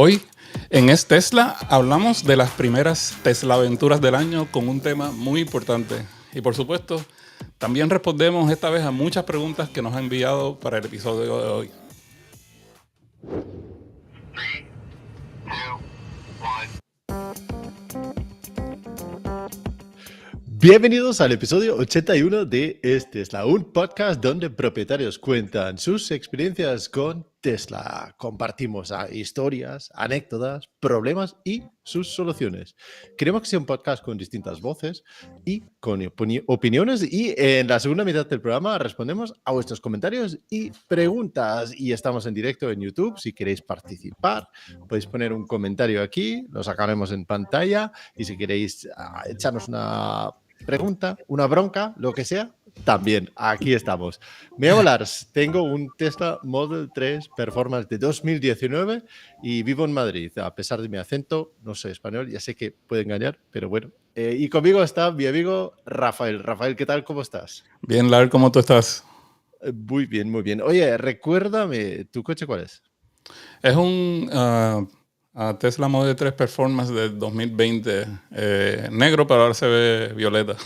Hoy en Es Tesla hablamos de las primeras Tesla aventuras del año con un tema muy importante. Y por supuesto, también respondemos esta vez a muchas preguntas que nos han enviado para el episodio de hoy. Bienvenidos al episodio 81 de Tesla, un podcast donde propietarios cuentan sus experiencias con Tesla. Compartimos historias, anécdotas, problemas y sus soluciones. Queremos que sea un podcast con distintas voces y con opiniones, y en la segunda mitad del programa respondemos a vuestros comentarios y preguntas. Y estamos en directo en YouTube. Si queréis participar, podéis poner un comentario aquí, lo sacaremos en pantalla, y si queréis echarnos una pregunta, una bronca, lo que sea, también aquí estamos. Me llamo Lars, tengo un Tesla Model 3 Performance de 2019 y vivo en Madrid. A pesar de mi acento, no soy español, ya sé que puede engañar, pero bueno. Y conmigo está mi amigo Rafael. Rafael, ¿qué tal? ¿Cómo estás? Bien, Lar, ¿cómo tú estás? Muy bien, muy bien. Oye, recuérdame, ¿tu coche cuál es? Es un Tesla Model 3 Performance del 2020, negro, pero ahora se ve violeta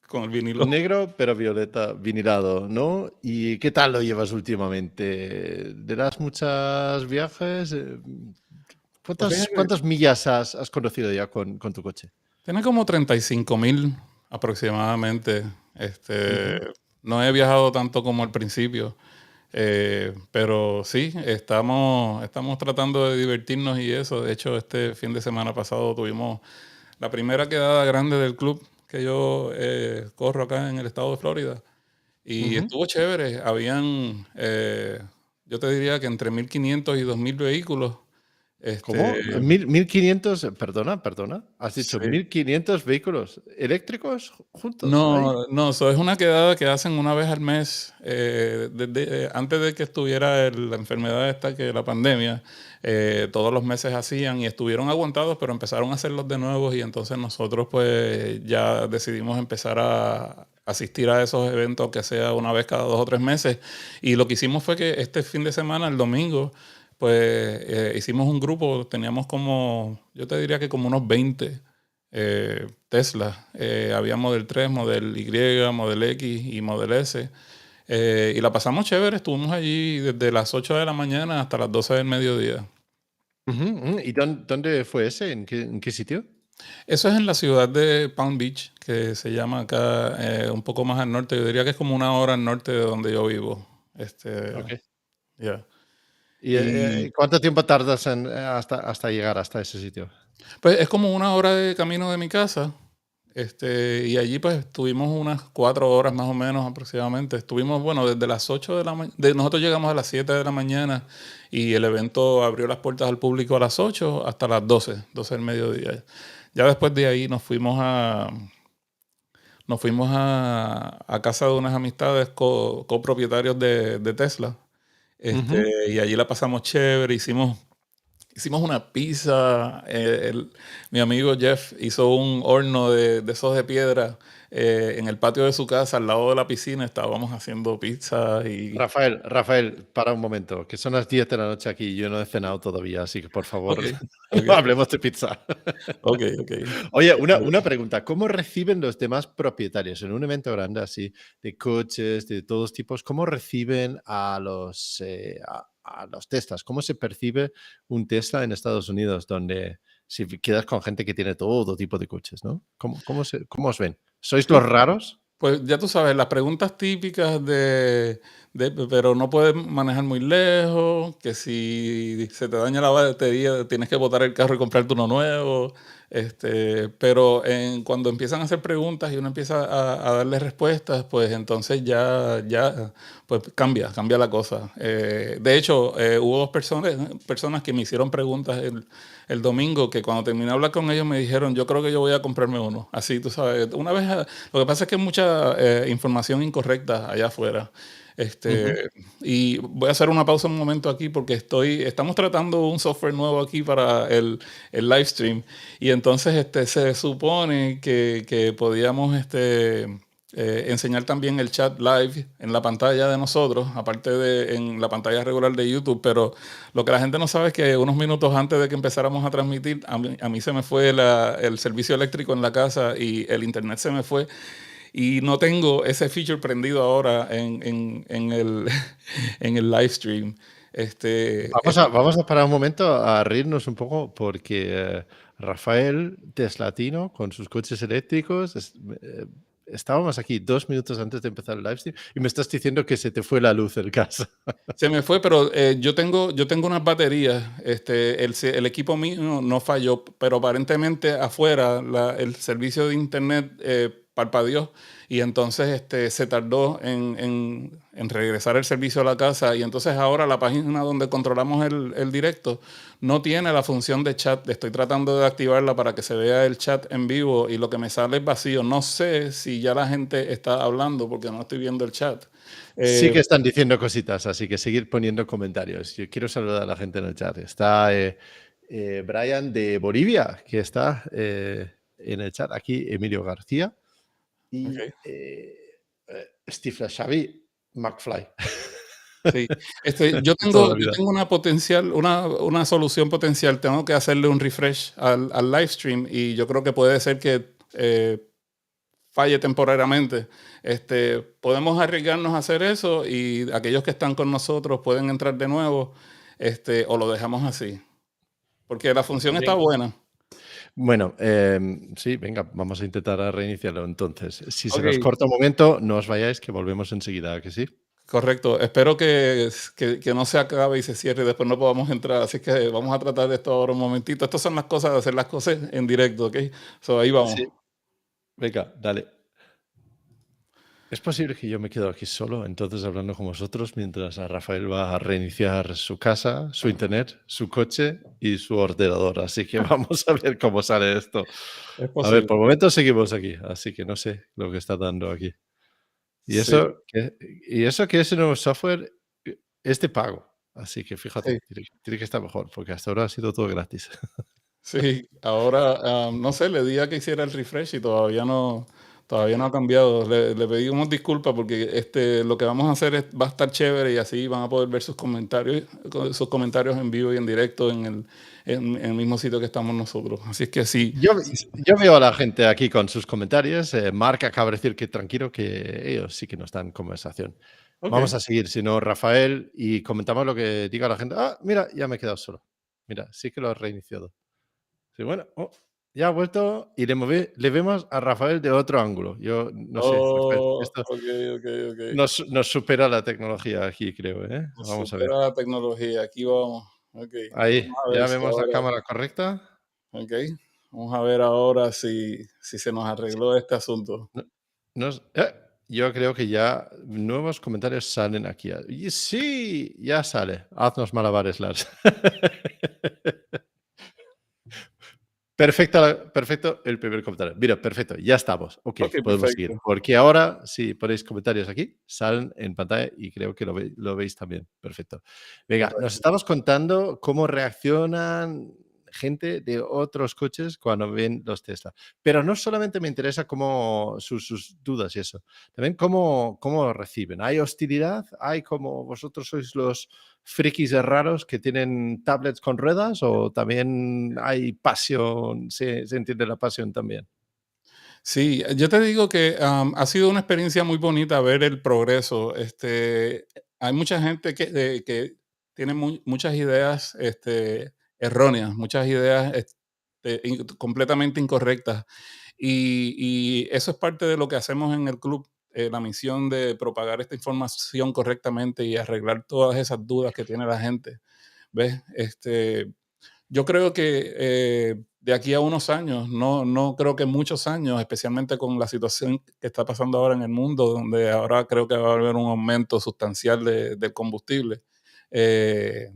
con el vinilo. Negro, pero violeta, vinilado, ¿no? ¿Y qué tal lo llevas últimamente? ¿Le das muchos viajes? Pues ¿Cuántas millas has conocido ya con tu coche? tiene como 35,000 aproximadamente. No he viajado tanto como al principio, pero sí, estamos tratando de divertirnos y eso. De hecho, este fin de semana pasado tuvimos la primera quedada grande del club que yo corro acá en el estado de Florida. Y estuvo chévere. Habían, yo te diría que entre 1,500 y 2,000 vehículos. ¿Cómo? Este, 1500, perdona. ¿Has dicho sí. 1500 vehículos eléctricos juntos ahí? No, eso es una quedada que hacen una vez al mes, antes de que estuviera la enfermedad esta, que la pandemia, todos los meses hacían y estuvieron aguantados, pero empezaron a hacerlos de nuevo y entonces nosotros pues ya decidimos empezar a asistir a esos eventos, que sea una vez cada 2 o 3 meses. Y lo que hicimos fue que este fin de semana, el domingo, pues hicimos un grupo, teníamos como, yo te diría que como unos 20 Tesla. Había Model 3, Model Y, Model X y Model S. Y la pasamos chévere. Estuvimos allí desde las 8 de la mañana hasta las 12 del mediodía. ¿Y dónde fue ese? ¿En qué sitio? Eso es en la ciudad de Palm Beach, que se llama acá un poco más al norte. Yo diría que es como una hora al norte de donde yo vivo. Ok. Ya. ¿Y Y cuánto tiempo tardas hasta llegar hasta ese sitio? pues es como una hora de camino de mi casa. Y allí pues estuvimos unas 4 horas más o menos aproximadamente. Estuvimos, bueno, desde las 8 de la mañana. Nosotros llegamos a las 7 de la mañana y el evento abrió las puertas al público a las 8 hasta las 12 del mediodía. Ya después de ahí nos fuimos a casa de unas amistades copropietarios de Tesla. Y allí la pasamos chévere, hicimos una pizza. Mi amigo Jeff hizo un horno de esos de piedra en el patio de su casa, al lado de la piscina. Estábamos haciendo pizza y... Rafael, para un momento, que son las 10 de la noche aquí y yo no he cenado todavía, así que por Ok, favor, ok, no hablemos de pizza. ok, ok. Oye, una pregunta, ¿cómo reciben los demás propietarios en un evento grande así, de coches, de todos tipos, cómo reciben a los Teslas? ¿Cómo se percibe un Tesla en Estados Unidos, donde si quedas con gente que tiene todo tipo de coches, ¿no? ¿Cómo os ven? ¿Sois los raros? Pues ya tú sabes, las preguntas típicas pero no puedes manejar muy lejos, que si se te daña la batería tienes que botar el carro y comprarte uno nuevo. Pero cuando empiezan a hacer preguntas y uno empieza a darle respuestas, pues entonces ya pues cambia la cosa. De hecho, hubo dos personas que me hicieron preguntas el domingo, que cuando terminé de hablar con ellos me dijeron, yo creo que yo voy a comprarme uno. Así, tú sabes, lo que pasa es que hay mucha información incorrecta allá afuera. Ujú. Y voy a hacer una pausa un momento aquí porque estamos tratando un software nuevo aquí para el live stream. Y entonces se supone que podíamos enseñar también el chat live en la pantalla de nosotros, aparte de en la pantalla regular de YouTube, pero lo que la gente no sabe es que unos minutos antes de que empezáramos a transmitir, a mí se me fue el servicio eléctrico en la casa y el internet se me fue y no tengo ese feature prendido ahora en el, en el live stream. Vamos a parar un momento a reírnos un poco porque Rafael Teslatino con sus coches eléctricos, estábamos aquí 2 minutos antes de empezar el live stream y me estás diciendo que se te fue la luz en casa. Se me fue, pero yo tengo unas baterías. El equipo mío no falló, pero aparentemente afuera el servicio de internet parpadeó y entonces se tardó en regresar el servicio a la casa. Y entonces ahora la página donde controlamos el directo no tiene la función de chat. Estoy tratando de activarla para que se vea el chat en vivo y lo que me sale es vacío. No sé si ya la gente está hablando porque no estoy viendo el chat. Sí Eh, que están diciendo cositas, así que seguir poniendo comentarios. Yo quiero saludar a la gente en el chat. Está Brian de Bolivia, que está en el chat. Aquí Emilio García y ok. Steve Xavi McFly. Sí, yo Toda tengo, la yo vida. tengo una solución potencial. Tengo que hacerle un refresh al live stream y yo creo que puede ser que falle temporariamente. Podemos arriesgarnos a hacer eso y aquellos que están con nosotros pueden entrar de nuevo, o lo dejamos así, porque la función está Bien. buena. Bueno, sí, venga, vamos a intentar a reiniciarlo entonces. Si se nos Ok, corta un momento, no os vayáis, que volvemos enseguida, ¿a que sí? correcto. Espero que no se acabe y se cierre y después no podamos entrar. Así que vamos a tratar de esto ahora un momentito. Estas son las cosas de hacer las cosas en directo, ¿ok? So, ahí vamos. Sí. Venga, dale. Es posible que yo me quedo aquí solo, entonces hablando con vosotros, mientras a Rafael va a reiniciar su casa, su internet, su coche y su ordenador. Así que vamos a ver cómo sale esto. Es A ver, posible. por el momento seguimos aquí, así que no sé lo que está dando aquí. Y Sí, eso que ese nuevo software es de pago. Así que fíjate, sí, tiene que estar mejor, porque hasta ahora ha sido todo gratis. sí. Ahora, no sé, le di a que hiciera el refresh y todavía no ha cambiado. Le pedimos disculpas porque lo que vamos a hacer va a estar chévere y así van a poder ver sus comentarios en vivo y en directo en el mismo sitio que estamos nosotros. Así es que sí. Yo, Sí, yo veo a la gente aquí con sus comentarios. Marc acaba de decir que tranquilo, que ellos sí que no están en conversación. Vamos ok. a seguir, si no, Rafael, y comentamos lo que diga la gente. Ah, mira, ya me he quedado solo. Mira, sí que lo has reiniciado. Sí, bueno, ya ha vuelto y le vemos a Rafael de otro ángulo. Yo no sé, Rafael, Oh, esto ok, ok, ok. nos supera la tecnología aquí, creo, ¿eh? Nos Vamos a ver. supera la tecnología. Aquí vamos. Ok. Ahí, Vamos a ver ya si vemos la ahora. cámara correcta. Ok. Vamos a ver ahora si se nos arregló este asunto. No- yo creo que ya nuevos comentarios salen aquí. Y sí, ya sale. Haznos malabares, Lars. Perfecto, perfecto el primer comentario. Mira, perfecto, ya estamos. Ok, Ok, podemos seguir. perfecto. Porque ahora, si ponéis comentarios aquí, salen en pantalla y creo que lo veis también. Perfecto. Venga, nos Correcto. estamos contando cómo reaccionan gente de otros coches cuando ven los Tesla. Pero no solamente me interesa cómo sus dudas y eso, también cómo reciben. ¿Hay hostilidad? ¿Hay como vosotros sois los frikis raros que tienen tablets con ruedas o también hay pasión, se entiende la pasión también? Sí, yo te digo que ha sido una experiencia muy bonita ver el progreso. Hay mucha gente que tiene muchas ideas erróneas, muchas ideas completamente incorrectas. Y eso es parte de lo que hacemos en el club, la misión de propagar esta información correctamente y arreglar todas esas dudas que tiene la gente. ¿Ves? Yo creo que de aquí a unos años, no creo que muchos años, especialmente con la situación que está pasando ahora en el mundo, donde ahora creo que va a haber un aumento sustancial del combustible, eh,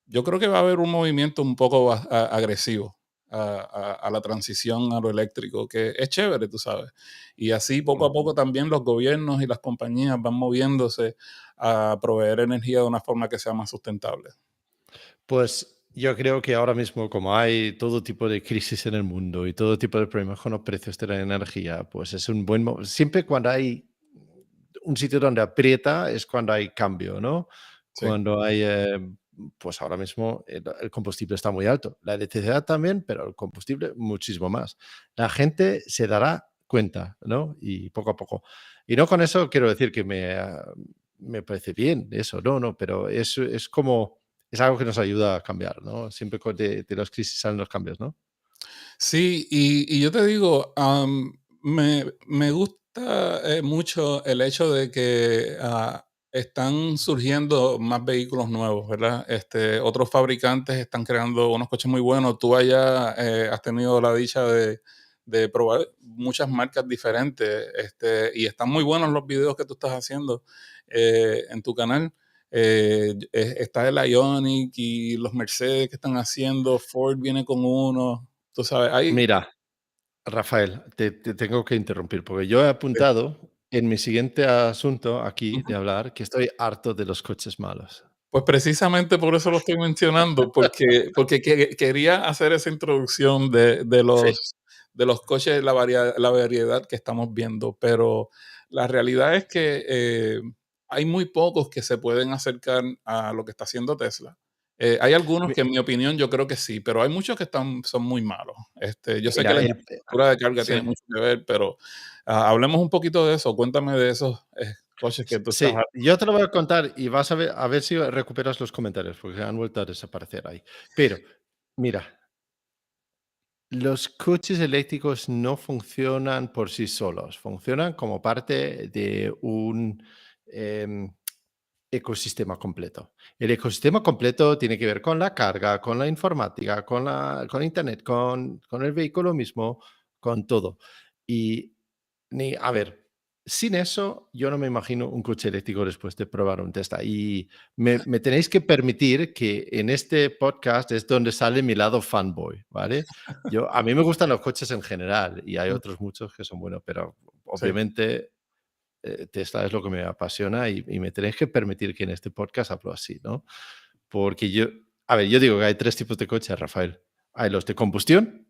yo creo que va a haber un movimiento un poco agresivo a la transición a lo eléctrico, que es chévere, tú sabes. Y así poco a poco también los gobiernos y las compañías van moviéndose a proveer energía de una forma que sea más sustentable. Pues Yo creo que ahora mismo, como hay todo tipo de crisis en el mundo y todo tipo de problemas con los precios de la energía, pues es un buen momento. Siempre cuando hay un sitio donde aprieta es cuando hay cambio, ¿no? Sí. Cuando hay, pues ahora mismo el combustible está muy alto. La electricidad también, pero el combustible muchísimo más. La gente se dará cuenta, ¿no? Y poco a poco. Y no con eso quiero decir que me parece bien eso, no, no, pero es como, es algo que nos ayuda a cambiar, ¿no? Siempre de las crisis salen los cambios, ¿no? Sí, y yo te digo, me gusta mucho el hecho de que están surgiendo más vehículos nuevos, ¿verdad? Otros fabricantes están creando unos coches muy buenos. Tú allá has tenido la dicha de probar muchas marcas diferentes, y están muy buenos los videos que tú estás haciendo en tu canal. Está el Ioniq y los Mercedes que están haciendo, Ford viene con uno. Tú sabes, hay Mira, Rafael, te tengo que interrumpir porque yo he sí, apuntado en mi siguiente asunto aquí de ujú. hablar que estoy harto de los coches malos. Pues precisamente por eso lo estoy mencionando, porque quería hacer esa introducción Sí. de los coches, la variedad que estamos viendo, pero la realidad es que, hay muy pocos que se pueden acercar a lo que está haciendo Tesla. Hay algunos Mi que en mi opinión yo creo que sí, pero hay muchos que son muy malos. Yo sé que Mira, la infraestructura de carga tiene sí, mucho que ver, pero, hablemos un poquito de eso. Cuéntame de esos, coches que tú estás sí, yo te lo voy a contar y vas a ver si recuperas los comentarios, porque han vuelto a desaparecer ahí. Pero, mira, los coches eléctricos no funcionan por sí solos, funcionan como parte de un, em, ecosistema completo. El ecosistema completo tiene que ver con la carga, con la informática, con Internet, con el vehículo mismo, con todo. Y a ver, sin eso yo no me imagino un coche eléctrico después de probar un Tesla. Y me tenéis que permitir que en este podcast es donde sale mi lado fanboy, ¿vale? A mí me gustan los coches en general y hay mm, otros muchos que son buenos, pero sí. obviamente Tesla es lo que me apasiona y me tenéis que permitir que en este podcast hablo así, ¿no? Porque a ver, yo digo que hay tres tipos de coches, Rafael. Hay los de combustión,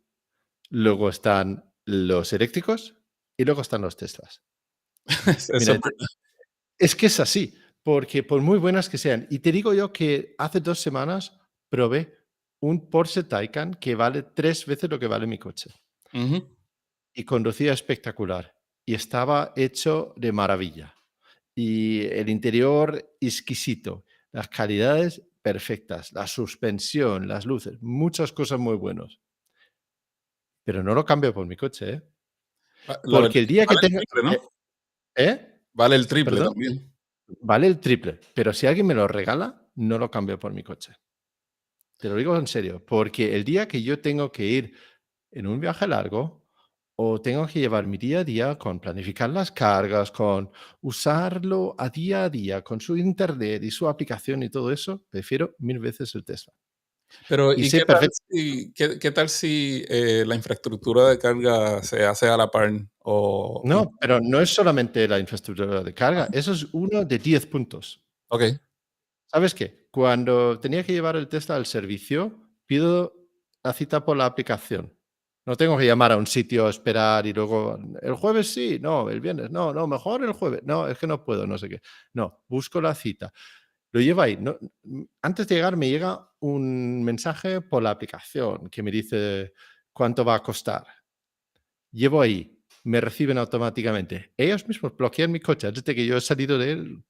luego están los eléctricos y luego están los Teslas. Eso Mira, es verdad. es que es así, porque por muy buenas que sean, y te digo yo que hace 2 semanas probé un Porsche Taycan que vale 3 veces lo que vale mi coche Ujú. y conducía espectacular y estaba hecho de maravilla. Y el interior exquisito, las calidades perfectas, la suspensión, las luces, muchas cosas muy buenas. Pero no lo cambio por mi coche, ¿eh? La verdad Porque el es que día que vale el tenga triple, ¿no? ¿eh? Vale el triple ¿Perdón? también. Vale el triple, pero si alguien me lo regala, no lo cambio por mi coche. Te lo digo en serio, porque el día que yo tengo que ir en un viaje largo o tengo que llevar mi día a día con planificar las cargas, con usarlo a día, con su internet y su aplicación y todo eso, prefiero mil veces el Tesla. Pero, Y ¿y sé perfecto. qué tal si, la infraestructura de carga se hace a la par o y No, pero no es solamente la infraestructura de carga, eso es uno de 10 puntos. okey. ¿Sabes qué? Cuando tenía que llevar el Tesla al servicio, pido la cita por la aplicación. No tengo que llamar a un sitio, esperar y luego, el jueves sí, no, el viernes, no, no, mejor el jueves, no, es que no puedo, no sé qué. No, busco la cita. Lo llevo ahí. No, antes de llegar me llega un mensaje por la aplicación que me dice cuánto va a costar. Llevo ahí, me reciben automáticamente. Ellos mismos bloquean mi coche antes de que yo he salido de él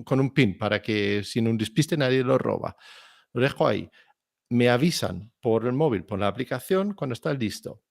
con un pin para que sin un despiste nadie lo roba. Lo dejo ahí. Me avisan por el móvil, por la aplicación, cuando está listo.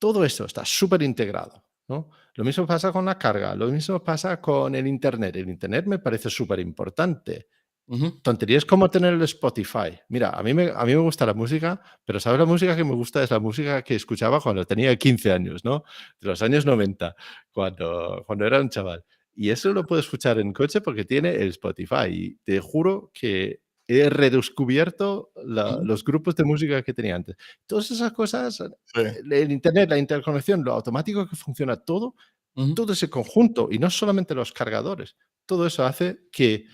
Todo eso está súper integrado, ¿no? Lo mismo pasa con la carga, lo mismo pasa con el Internet. El Internet me parece súper importante. Ujú. Tonterías como tener el Spotify. Mira, a mí me gusta la música, pero ¿sabes la música que me gusta? Es la música que escuchaba cuando tenía 15 años, ¿no? De los años 90, cuando era un chaval. Y eso lo puedo escuchar en coche porque tiene el Spotify. Y te juro que he redescubierto Ujú. los grupos de música que tenía antes. Todas esas cosas, Sí. el Internet, la interconexión, lo automático que funciona Ujú. todo ese conjunto, y no solamente los cargadores, todo eso hace que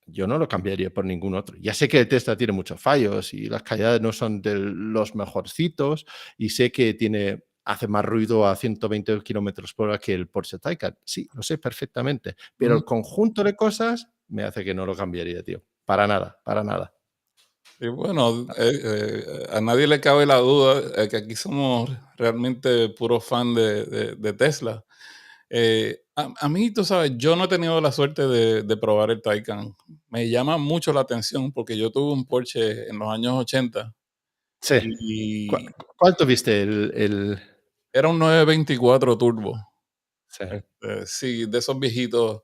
yo no lo cambiaría por ningún otro. Ya sé que el Tesla tiene muchos fallos y las calidades no son de los mejorcitos y sé que hace más ruido a 120 kilómetros por hora que el Porsche Taycan. Sí, lo sé perfectamente, pero Ujú. el conjunto de cosas me hace que no lo cambiaría, tío. Para nada, para nada. Y bueno, a nadie le cabe la duda que aquí somos realmente puro fan de Tesla. A mí, tú sabes, yo no he tenido la suerte de probar el Taycan. Me llama mucho la atención porque yo tuve un Porsche en los años 80 Sí. ¿Cuál, y cuál tuviste? El... era un 924 turbo. Sí. Sí, de esos viejitos.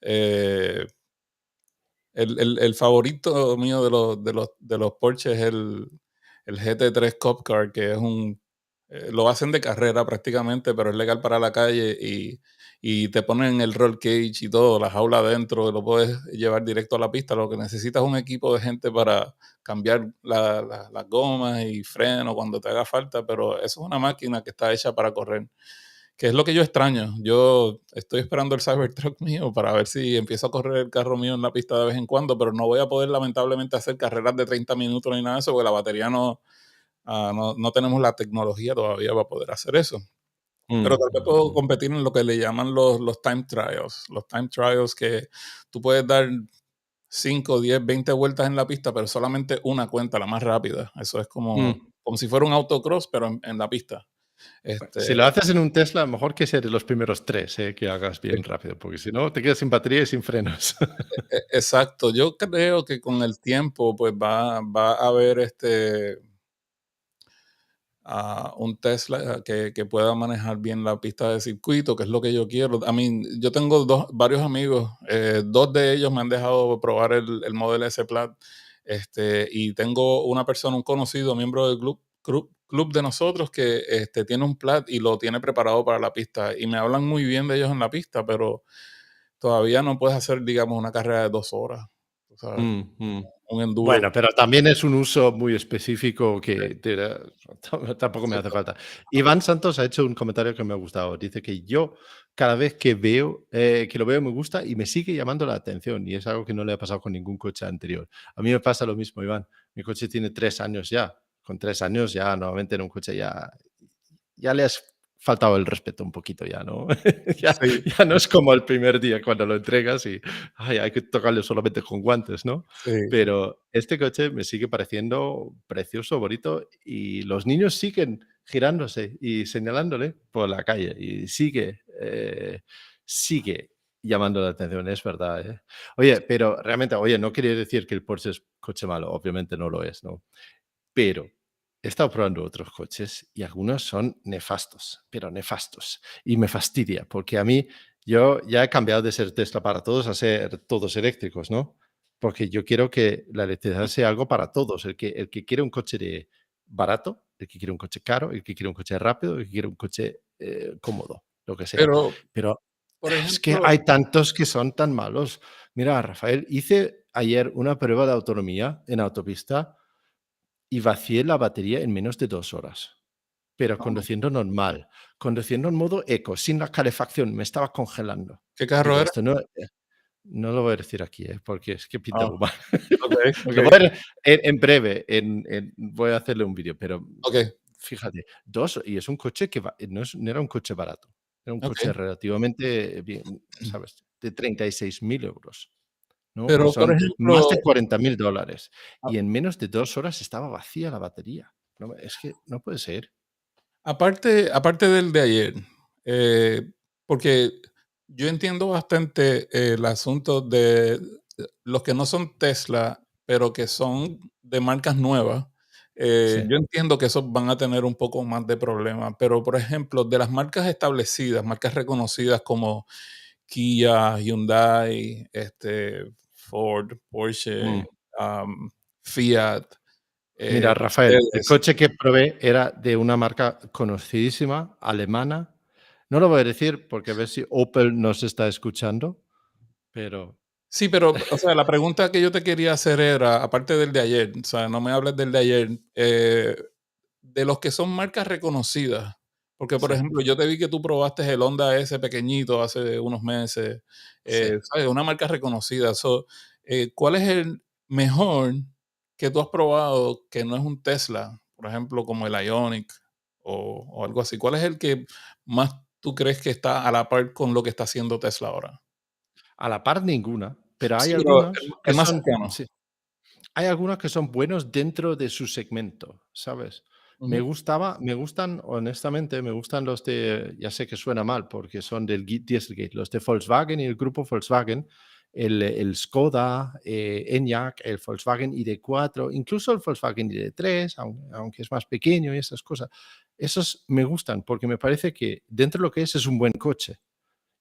eh, el favorito mío de los Porsche es el GT3 Cup Car, que es lo hacen de carrera prácticamente, pero es legal para la calle y te ponen el roll cage y todo, la jaula adentro, lo puedes llevar directo a la pista. Lo que necesitas es un equipo de gente para cambiar las gomas y freno cuando te haga falta, pero eso es una máquina que está hecha para correr. Que es lo que yo extraño. Yo estoy esperando el Cybertruck mío para ver si empiezo a correr el carro mío en la pista de vez en cuando, pero no voy a poder lamentablemente hacer carreras de 30 minutos ni nada de eso, porque la batería no tenemos la tecnología todavía para poder hacer eso. Pero Mm, tal vez mm, puedo mm. competir en lo que le llaman los time trials. Los time trials que tú puedes dar 5, 10, 20 vueltas en la pista, pero solamente una cuenta, la más rápida. Eso es Mm. como si fuera un autocross, pero en la pista. Bueno, Este, si lo haces en un Tesla, mejor que ser de los primeros tres, que hagas bien rápido, porque si no, te quedas sin batería y sin frenos. Exacto, yo creo que con el tiempo pues va a haber un Tesla que pueda manejar bien la pista de circuito, que es lo que yo quiero. A mí, yo tengo varios amigos, dos de ellos me han dejado probar el Model S Plaid, y tengo una persona, un conocido, miembro del club de nosotros que tiene un Plaid y lo tiene preparado para la pista y me hablan muy bien de ellos en la pista, pero todavía no puedes hacer, digamos, una carrera de 2 horas, tú sabes, Mm, mm. un enduro. Bueno, pero también es un uso muy específico que tampoco me Sí, hace falta. Iván Santos ha hecho un comentario que me ha gustado. Dice que yo cada vez que lo veo me gusta y me sigue llamando la atención y es algo que no le ha pasado con ningún coche anterior. A mí me pasa lo mismo, Iván. Mi coche tiene 3 años ya. Con 3 años ya normalmente en un coche ya le has faltado el respeto un poquito ya, ¿no? Ya, sí, ya no es como el primer día cuando lo entregas y ay, hay que tocarle solamente con guantes, ¿no? sí. Pero este coche me sigue pareciendo precioso, bonito y los niños siguen girándose y señalándole por la calle y sigue llamando la atención, es verdad, ¿eh? Oye, pero realmente, oye, no quería decir que el Porsche es coche malo, obviamente no lo es, ¿no? Pero he estado probando otros coches y algunos son nefastos, pero nefastos. Y me fastidia, porque a mí, yo ya he cambiado de ser Tesla para todos a ser todos eléctricos, ¿no? Porque yo quiero que la electricidad sea algo para todos. El que quiere un coche barato, el que quiere un coche caro, el que quiere un coche rápido, el que quiere un coche cómodo, lo que sea. Pero, Pero por es que ejemplo, hay tantos que son tan malos. Mira, Rafael, hice ayer una prueba de autonomía en autopista y vacié la batería en menos de 2 horas, pero no, conduciendo normal, conduciendo en modo eco, sin la calefacción, me estaba congelando. ¿qué carro Digo, era? esto no lo voy a decir aquí, porque es que pinta Ah, muy mal. okey, Lo okey, voy a en breve, voy a hacerle un vídeo, pero okey, fíjate, 2 y es un coche que no era un coche barato, era un coche okey. relativamente bien, ¿sabes? De 36.000 euros, ¿no? Que Pero, por son más ejemplo, de $40.000 a y en menos de 2 horas estaba vacía la batería. No, es que no puede ser. aparte del de ayer, eh, porque yo entiendo bastante el asunto de los que no son Tesla, pero que son de marcas nuevas, Sí. yo entiendo que esos van a tener un poco más de problemas, pero, por ejemplo, de las marcas establecidas, marcas reconocidas como Kia, Hyundai, Ford, Porsche, Mm. Fiat, Mira, Rafael, el Mercedes. coche que probé era de una marca conocidísima, alemana. No lo voy a decir porque a ver si Opel nos está escuchando, pero Sí, pero, o sea, la pregunta que yo te quería hacer era, aparte del de ayer, o sea, no me hables del de ayer, de los que son marcas reconocidas, porque, por sí, ejemplo, yo te vi que tú probaste el Honda S pequeñito hace unos meses, sí. ¿sabes? Una marca reconocida. ¿Cuál es el mejor que tú has probado que no es un Tesla? Por ejemplo, como el Ioniq o algo así. ¿Cuál es el que más tú crees que está a la par con lo que está haciendo Tesla ahora? A la par ninguna, pero hay Sí, pero algunos que el más son, cercano. sí, hay algunos que son buenos dentro de su segmento, ¿sabes? Ujú. Me gustan, honestamente, me gustan los de, ya sé que suena mal porque son del Dieselgate, los de Volkswagen y el grupo Volkswagen, el Skoda, Enyaq, el Volkswagen ID4, incluso el Volkswagen ID3, aunque es más pequeño y esas cosas. Esos me gustan porque me parece que dentro de lo que es un buen coche.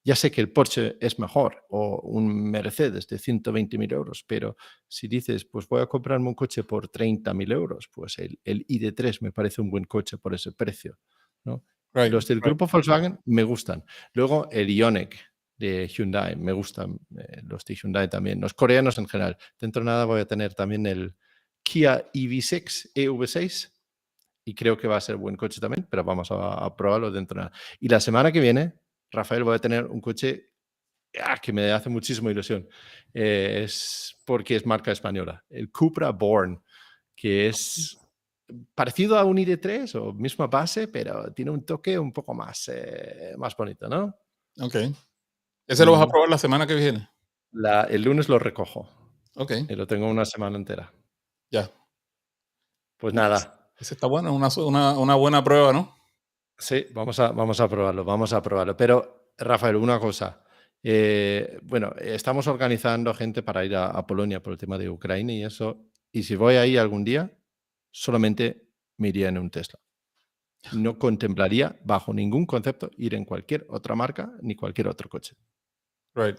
Ya sé que el Porsche es mejor o un Mercedes de 120.000 euros, pero si dices, pues voy a comprarme un coche por 30.000 euros, pues el ID3 me parece un buen coche por ese precio, ¿no? Right, Los del right. grupo Volkswagen me gustan. Luego el Ioniq de Hyundai, me gustan los de Hyundai también. Los coreanos en general. Dentro de nada voy a tener también el Kia EV6, EV6 y creo que va a ser buen coche también, pero vamos a probarlo dentro de nada. Y la semana que viene, Rafael, voy a tener un coche que me hace muchísima ilusión. Es porque es marca española, el Cupra Born, que es parecido a un ID3 o misma base, pero tiene un toque un poco más, más bonito, ¿no? Ok. ¿Ese lo vas a Mm, probar la semana que viene? el lunes lo recojo Ok, y lo tengo una semana entera. ya. Pues Nice. nada, Ese está bueno, una buena prueba, ¿no? sí, vamos a probarlo, vamos a probarlo. Pero, Rafael, una cosa. Bueno, estamos organizando gente para ir a Polonia por el tema de Ucrania y eso. Y si voy ahí algún día, solamente me iría en un Tesla. No contemplaría bajo ningún concepto ir en cualquier otra marca ni cualquier otro coche. Right.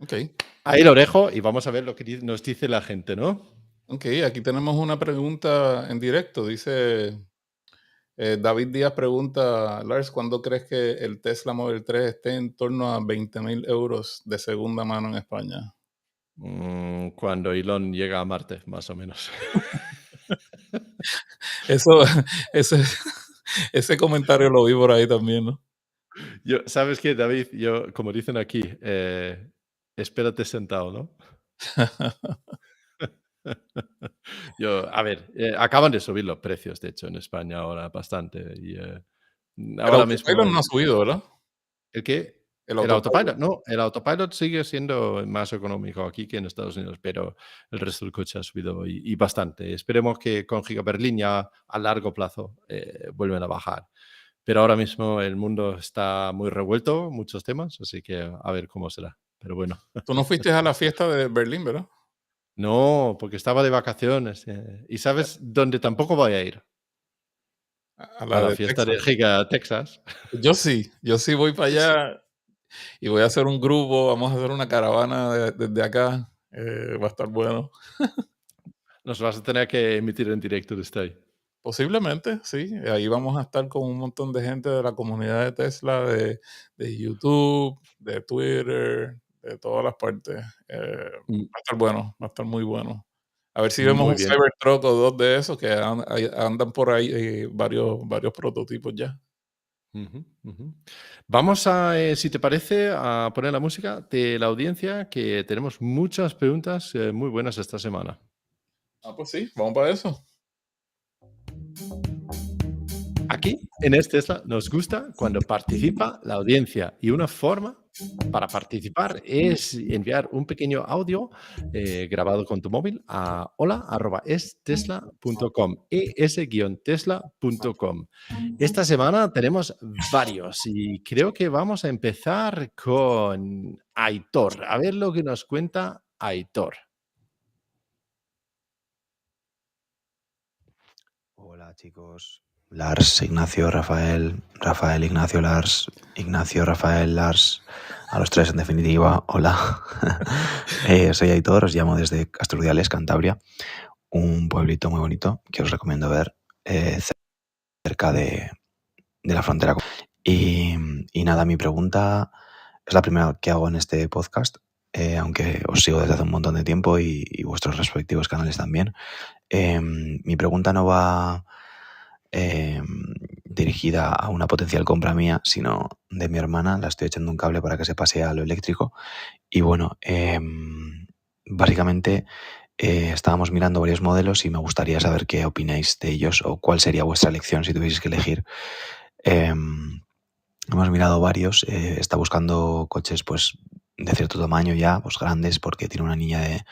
Ok. Ahí lo dejo y vamos a ver lo que nos dice la gente, ¿no? Ok, aquí tenemos una pregunta en directo. Dice, David Díaz pregunta, Lars, ¿cuándo crees que el Tesla Model 3 esté en torno a 20.000 euros de segunda mano en España? Cuando Elon llega a Marte, más o menos. Eso, ese, ese comentario lo vi por ahí también, ¿no? ¿Sabes qué, David? Yo, como dicen aquí, espérate sentado, ¿no? A ver, acaban de subir los precios, de hecho, en España ahora bastante. Y El ahora mismo, Autopilot no ha subido, ¿verdad? ¿el qué? El El Autopilot. autopilot, no, el autopilot sigue siendo más económico aquí que en Estados Unidos, pero el resto del coche ha subido y bastante. Esperemos que con Giga Berlín ya a largo plazo vuelven a bajar. Pero ahora mismo el mundo está muy revuelto, muchos temas, así que a ver cómo será. Pero bueno. Tú no fuiste a la fiesta de Berlín, ¿verdad? No, porque estaba de vacaciones. ¿Y sabes dónde tampoco voy a ir? A A la la de fiesta de Texas. Giga Texas. Yo sí voy para Sí. allá y voy a hacer un grupo, vamos a hacer una caravana desde acá. Va a estar bueno. Nos vas a tener que emitir en directo desde ahí. Posiblemente, sí. Ahí vamos a estar con un montón de gente de la comunidad de Tesla, de YouTube, de Twitter, de todas las partes. Mm, Va a estar bueno, va a estar muy bueno. A ver si vemos Muy un bien. Cybertruck o dos de esos que andan por ahí varios prototipos ya. Ujú, ujú. Vamos a, si te parece, a poner la música de la audiencia, que tenemos muchas preguntas muy buenas esta semana. Ah, pues sí, vamos para eso. Aquí, en este Tesla, nos gusta cuando participa la audiencia y una forma para participar es enviar un pequeño audio grabado con tu móvil a hola@estesla.com, es-tesla.com. Esta semana tenemos varios y creo que vamos a empezar con Aitor. A ver lo que nos cuenta Aitor. Hola chicos, Lars, Ignacio, Rafael, Rafael, Ignacio, Lars, Ignacio, Rafael, Lars, a los tres en definitiva, hola. Soy Aitor, os llamo desde Casturdiales, Cantabria, un pueblito muy bonito que os recomiendo ver cerca de la frontera. Y, y nada, mi pregunta es la primera que hago en este podcast, aunque os sigo desde hace un montón de tiempo y vuestros respectivos canales también. Mi pregunta no va dirigida a una potencial compra mía, sino de mi hermana. La estoy echando un cable para que se pase a lo eléctrico Y bueno, básicamente estábamos mirando varios modelos y me gustaría saber qué opináis de ellos o cuál sería vuestra elección si tuvieseis que elegir. Hemos mirado varios, está buscando coches pues de cierto tamaño ya, pues grandes, porque tiene una niña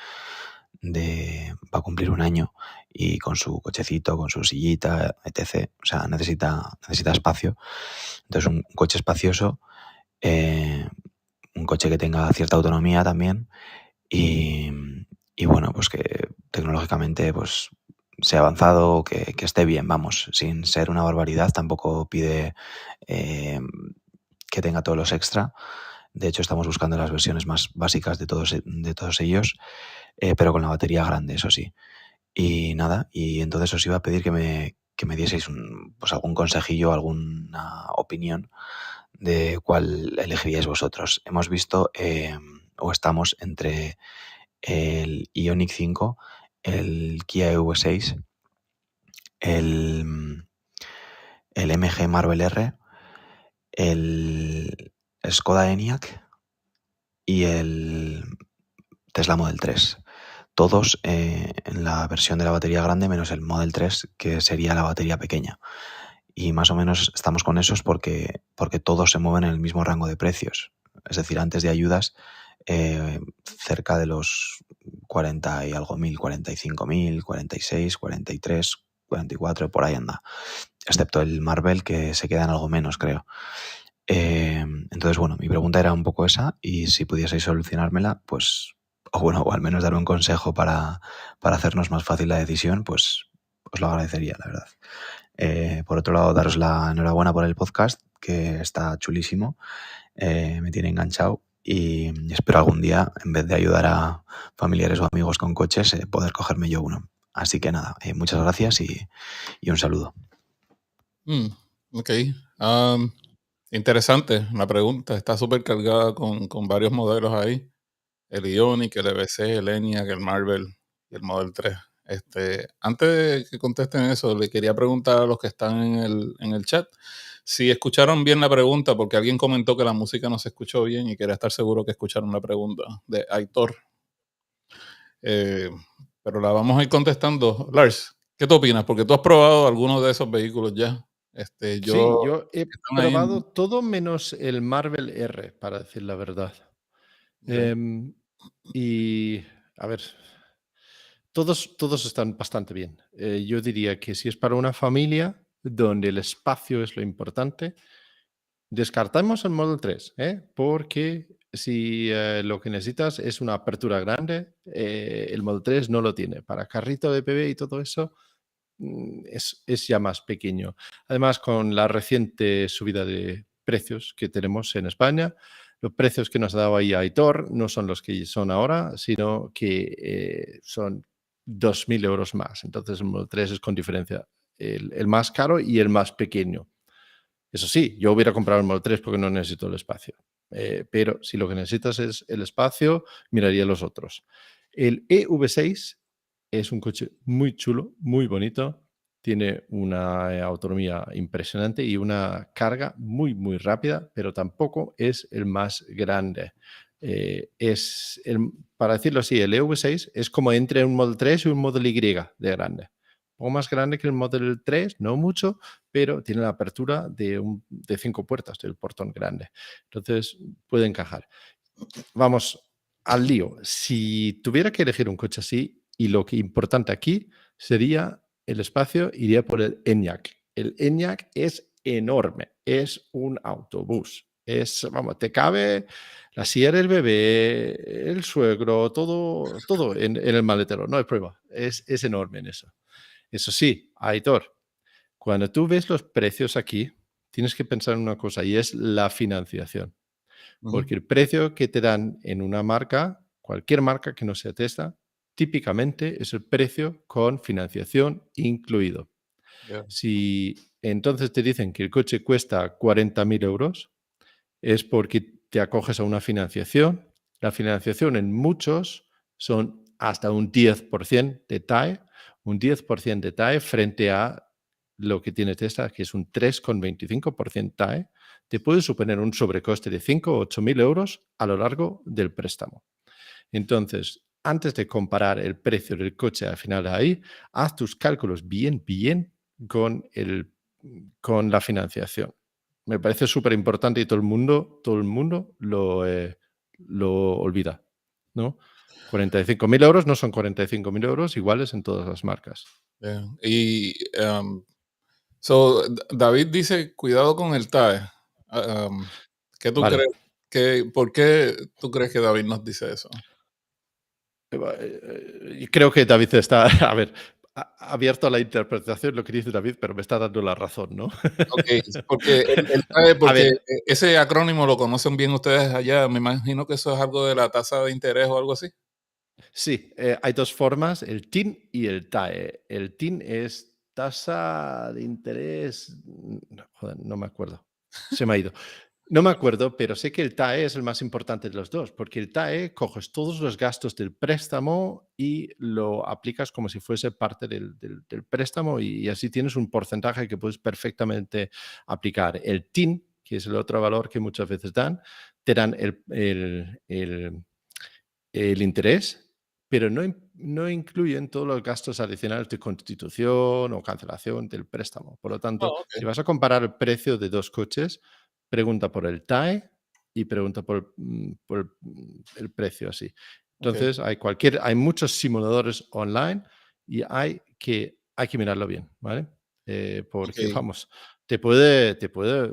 va a cumplir 1 año y con su cochecito, con su sillita, etc. O sea, necesita espacio. Entonces un coche espacioso, un coche que tenga cierta autonomía también y, y bueno, pues que tecnológicamente pues sea avanzado, que esté bien, vamos, sin ser una barbaridad, tampoco pide que tenga todos los extra. De hecho, estamos buscando las versiones más básicas de todos ellos, pero con la batería grande, eso sí. Y nada, y entonces os iba a pedir que me dieseis pues algún consejillo, alguna opinión de cuál elegiríais vosotros. Hemos visto, o estamos entre el Ioniq 5, el Kia EV6, el MG Marvel R, el Skoda Enyaq y el Tesla Model 3. Todos en la versión de la batería grande, menos el Model 3, que sería la batería pequeña. Y más o menos estamos con esos porque todos se mueven en el mismo rango de precios. Es decir, antes de ayudas, cerca de los 40 y algo mil, 45.000, 46, 43, 44, por ahí anda. Excepto el Marvel, que se queda en algo menos, creo. Entonces, bueno, mi pregunta era un poco esa, y si pudieseis solucionármela, pues, o al menos dar un consejo para hacernos más fácil la decisión, pues os lo agradecería, la verdad. Por otro lado, daros la enhorabuena por el podcast, que está chulísimo, me tiene enganchado y espero algún día, en vez de ayudar a familiares o amigos con coches, poder cogerme yo uno. Así que nada, muchas gracias y un saludo. Ok. Interesante la pregunta. Está súper cargada con varios modelos ahí. El Ioniq, el EV6, el Enyaq, el Marvel y el Model 3. Antes de que contesten eso, le quería preguntar a los que están en el chat si escucharon bien la pregunta, porque alguien comentó que la música no se escuchó bien y quería estar seguro que escucharon la pregunta de Aitor. Pero la vamos a ir contestando. Lars, ¿qué tú opinas? Porque tú has probado algunos de esos vehículos ya. Sí, yo he Están ahí probado todo menos el Marvel R, para decir la verdad. ok. Y a ver, todos están bastante bien. Yo diría que si es para una familia donde el espacio es lo importante, descartamos el Model 3, porque si lo que necesitas es una apertura grande, el Model 3 no lo tiene. Para carrito de bebé y todo eso, es ya más pequeño. Además, con la reciente subida de precios que tenemos en España, los precios que nos ha dado ahí Aitor no son los que son ahora, sino que son 2.000 euros más. Entonces, el Model 3 es con diferencia el más caro y el más pequeño. Eso sí, yo hubiera comprado el Model 3 porque no necesito el espacio. Pero si lo que necesitas es el espacio, miraría los otros. El EV6 es un coche muy chulo, muy bonito. Tiene una autonomía impresionante y una carga muy, muy rápida, pero tampoco es el más grande. Para decirlo así, el EV6 es como entre un Model 3 y un Model Y de grande. Un poco más grande que el Model 3, no mucho, pero tiene la apertura de 5 puertas, del portón grande. Entonces puede encajar. Vamos al lío. Si tuviera que elegir un coche así, y lo que importante aquí sería el espacio, iría por el Enyaq. El Enyaq es enorme, es un autobús. Vamos, te cabe la silla del bebé, el suegro, todo en el maletero, no hay prueba. Es enorme en eso. Eso sí, Aitor, cuando tú ves los precios aquí, tienes que pensar en una cosa y es la financiación. Ujú, Porque el precio que te dan en una marca, cualquier marca que no sea Tesla, típicamente es el precio con financiación incluido. ya. Si entonces te dicen que el coche cuesta 40.000 euros, es porque te acoges a una financiación. La financiación en muchos son hasta un 10% de TAE, un 10% de TAE frente a lo que tiene Tesla, que es un 3,25% TAE, te puede suponer un sobrecoste de 5 o 8 mil euros a lo largo del préstamo. Entonces, antes de comparar el precio del coche al final de ahí, haz tus cálculos bien con la financiación. Me parece súper importante y todo el mundo lo olvida, ¿no? 45.000 euros no son 45.000 euros iguales en todas las marcas. Yeah. Y David dice, cuidado con el TAE. ¿Qué tú Vale. crees? ¿Por qué tú crees que David nos dice eso? Creo que David está, a ver, abierto a la interpretación lo que dice David, pero me está dando la razón, ¿no? Ok, porque el TAE, A porque ver, ese acrónimo lo conocen bien ustedes allá. Me imagino que eso es algo de la tasa de interés o algo así. sí, hay dos formas, el TIN y el TAE. El TIN es tasa de interés, joder, no me acuerdo, se me ha ido. No me acuerdo, pero sé que el TAE es el más importante de los dos, porque el TAE coges todos los gastos del préstamo y lo aplicas como si fuese parte del préstamo y así tienes un porcentaje que puedes perfectamente aplicar. El TIN, que es el otro valor que muchas veces dan, te dan el interés, pero no incluyen todos los gastos adicionales de constitución o cancelación del préstamo. Por lo tanto, Oh, ok. si vas a comparar el precio de dos coches, pregunta por el TAE y pregunta por el precio así. Ok. Entonces, hay muchos simuladores online y hay que mirarlo bien, ¿vale? Porque, Ok. vamos, te puede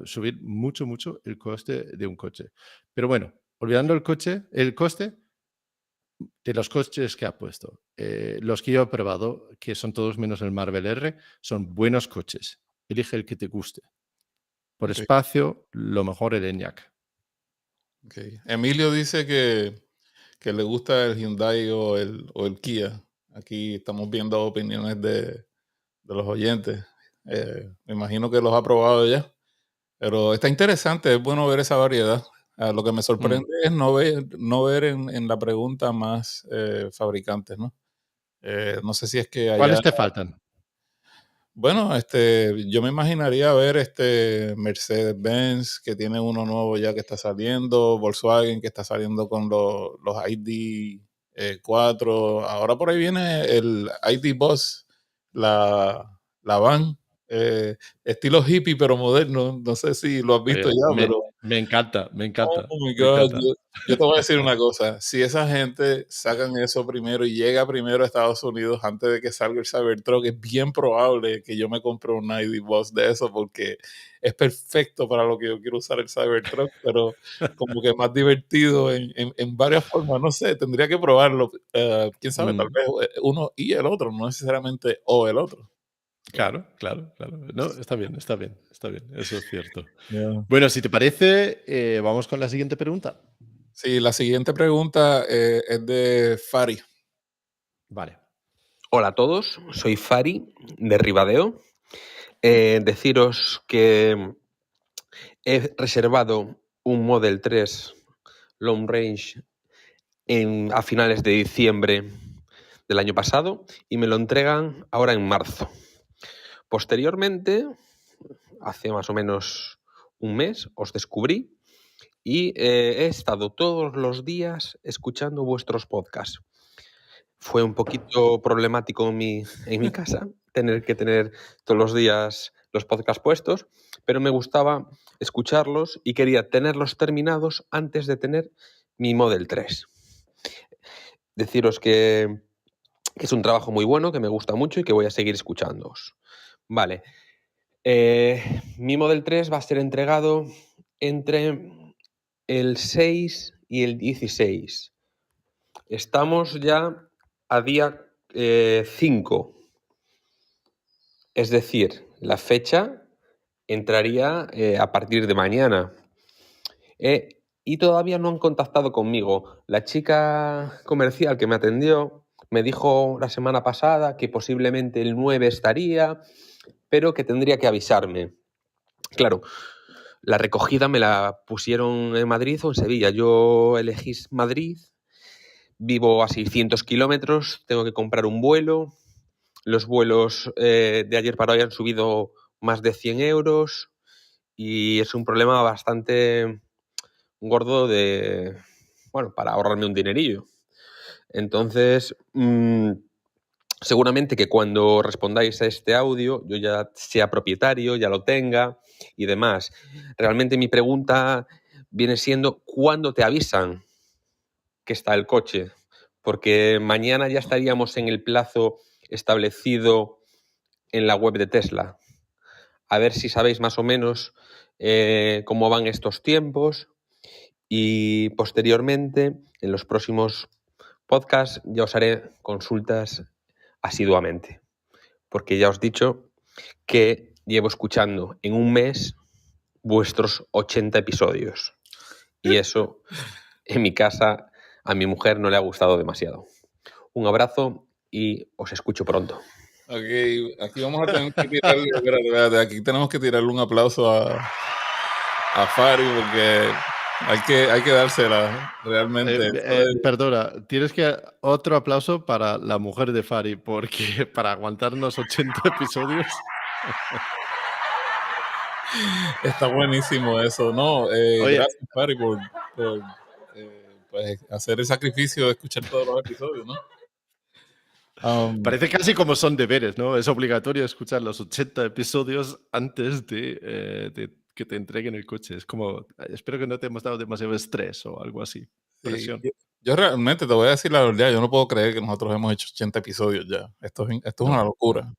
subir mucho el coste de un coche. Pero bueno, olvidando el coste, de los coches que ha puesto, los que yo he probado, que son todos menos el Marvel R, son buenos coches. Elige el que te guste. Por Ok. espacio, lo mejor el Enyaq. Ok. Emilio dice que le gusta el Hyundai o el Kia. Aquí estamos viendo opiniones de los oyentes. Me imagino que los ha probado ya. Pero está interesante, es bueno ver esa variedad. Lo que me Mm. sorprende es no ver en la pregunta más fabricantes, ¿no? No sé si es que allá. ¿Cuáles te faltan? Bueno, yo me imaginaría ver Mercedes-Benz, que tiene uno nuevo ya que está saliendo, Volkswagen, que está saliendo con los ID 4. Ahora por ahí viene el ID Buzz, la van, estilo hippie pero moderno. No sé si lo has visto Oye, ya, pero me encanta, oh my me God, encanta. yo te voy a decir una cosa, si esa gente sacan eso primero y llega primero a Estados Unidos antes de que salga el Cybertruck, es bien probable que yo me compre un ID Buzz de eso porque es perfecto para lo que yo quiero usar el Cybertruck, pero como que más divertido en varias formas, no sé, tendría que probarlo. Quién sabe, tal Mm. vez uno y el otro, no necesariamente o el otro. Claro. No, está bien, eso es cierto. Yeah. Bueno, si te parece, vamos con la siguiente pregunta. Sí, la siguiente pregunta es de Fari. Vale. Hola a todos, soy Fari de Ribadeo. Deciros que he reservado un Model 3 Long Range a finales de diciembre del año pasado y me lo entregan ahora en marzo. Posteriormente, hace más o menos un mes, os descubrí y he estado todos los días escuchando vuestros podcasts. Fue un poquito problemático en mi casa tener que tener todos los días los podcasts puestos, pero me gustaba escucharlos y quería tenerlos terminados antes de tener mi Model 3. Deciros que es un trabajo muy bueno, que me gusta mucho y que voy a seguir escuchándoos. Vale. Mi Model 3 va a ser entregado entre el 6 y el 16. Estamos ya a día 5. Es decir, la fecha entraría a partir de mañana. Y todavía no han contactado conmigo. La chica comercial que me atendió me dijo la semana pasada que posiblemente el 9 estaría, pero que tendría que avisarme. Claro, la recogida me la pusieron en Madrid o en Sevilla. Yo elegí Madrid, vivo a 600 kilómetros, tengo que comprar un vuelo. Los vuelos de ayer para hoy han subido más de 100 euros y es un problema bastante gordo para ahorrarme un dinerillo. Entonces, seguramente que cuando respondáis a este audio yo ya sea propietario, ya lo tenga y demás. Realmente mi pregunta viene siendo ¿cuándo te avisan que está el coche? Porque mañana ya estaríamos en el plazo establecido en la web de Tesla. A ver si sabéis más o menos cómo van estos tiempos y posteriormente en los próximos podcasts ya os haré consultas asiduamente, porque ya os he dicho que llevo escuchando en un mes vuestros 80 episodios y eso en mi casa a mi mujer no le ha gustado demasiado. Un abrazo y os escucho pronto. Ok, aquí vamos a tener que tirarle, espérate, aquí tenemos que tirarle un aplauso a Fari porque hay que dársela realmente. Perdona, tienes que otro aplauso para la mujer de Fari, porque para aguantarnos 80 episodios. Está buenísimo eso, ¿no? Oye, Gracias, Fari, por, pues, hacer el sacrificio de escuchar todos los episodios, ¿no? parece casi como son deberes, ¿no? Es obligatorio escuchar los 80 episodios antes de que te entreguen el coche. Es como, espero que no te hemos dado demasiado estrés o algo así. Sí, Presión. yo realmente te voy a decir la verdad, yo no puedo creer que nosotros hemos hecho 80 episodios ya. Esto es una locura.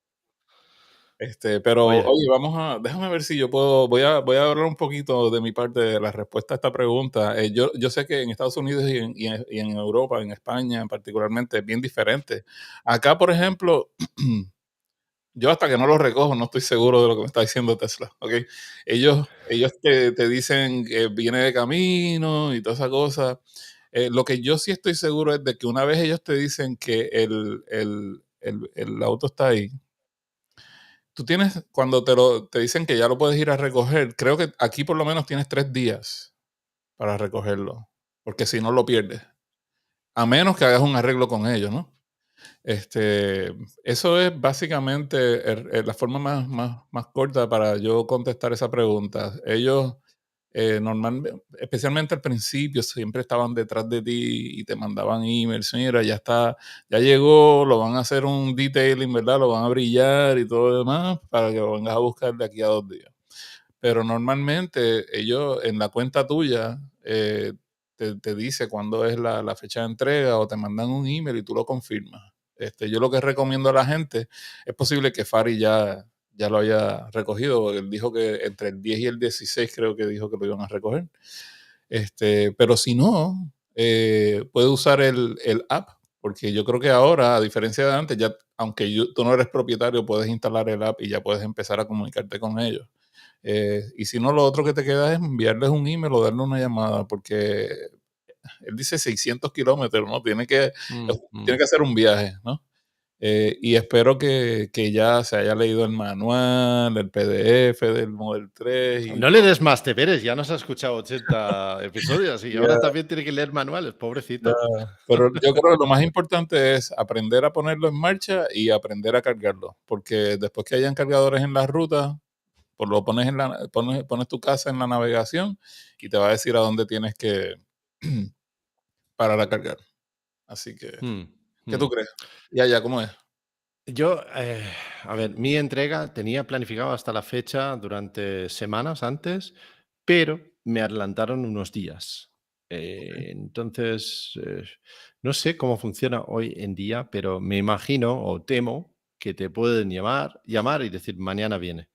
Pero Oye. oye, déjame ver si yo puedo, voy a hablar un poquito de mi parte de la respuesta a esta pregunta. Yo sé que en Estados Unidos y en Europa, en España particularmente, es bien diferente. Acá, por ejemplo, yo hasta que no lo recojo no estoy seguro de lo que me está diciendo Tesla, ¿ok? Ellos te dicen que viene de camino y toda esa cosa. Lo que yo sí estoy seguro es de que una vez ellos te dicen que el auto está ahí, tú tienes, cuando te dicen que ya lo puedes ir a recoger, creo que aquí por lo menos tienes 3 días para recogerlo, porque si no lo pierdes. A menos que hagas un arreglo con ellos, ¿no? Eso es básicamente la forma más corta para yo contestar esa pregunta. Ellos normalmente, especialmente al principio, siempre estaban detrás de ti y te mandaban emails. Mira, ya está, ya llegó, lo van a hacer un detailing, ¿verdad? Lo van a brillar y todo lo demás para que lo vengas a buscar de aquí a 2 días. Pero normalmente ellos en la cuenta tuya te dice cuándo es la fecha de entrega o te mandan un email y tú lo confirmas. Yo lo que recomiendo a la gente, es posible que Fari ya lo haya recogido, porque él dijo que entre el 10 y el 16 creo que dijo que lo iban a recoger. Pero si no, puede usar el app, porque yo creo que ahora, a diferencia de antes, ya, aunque tú no eres propietario, puedes instalar el app y ya puedes empezar a comunicarte con ellos. Y si no, lo otro que te queda es enviarles un email o darle una llamada, porque él dice 600 kilómetros, ¿no? Tiene que hacer un viaje, ¿no? Y espero que ya se haya leído el manual, el PDF del Model 3. No le des más deberes, ya nos ha escuchado 80 episodios y ahora Ya, también tiene que leer manuales, pobrecito. pero yo creo que lo más importante es aprender a ponerlo en marcha y aprender a cargarlo, porque después que hayan cargadores en las rutas, pues lo pones tu casa en la navegación y te va a decir a dónde tienes que parar a cargar. Así que, ¿qué tú crees? Y allá, ¿cómo es? Yo, a ver, mi entrega tenía planificado hasta la fecha durante semanas antes, pero me adelantaron unos días. Entonces, no sé cómo funciona hoy en día, pero me imagino o temo que te pueden llamar y decir mañana viene.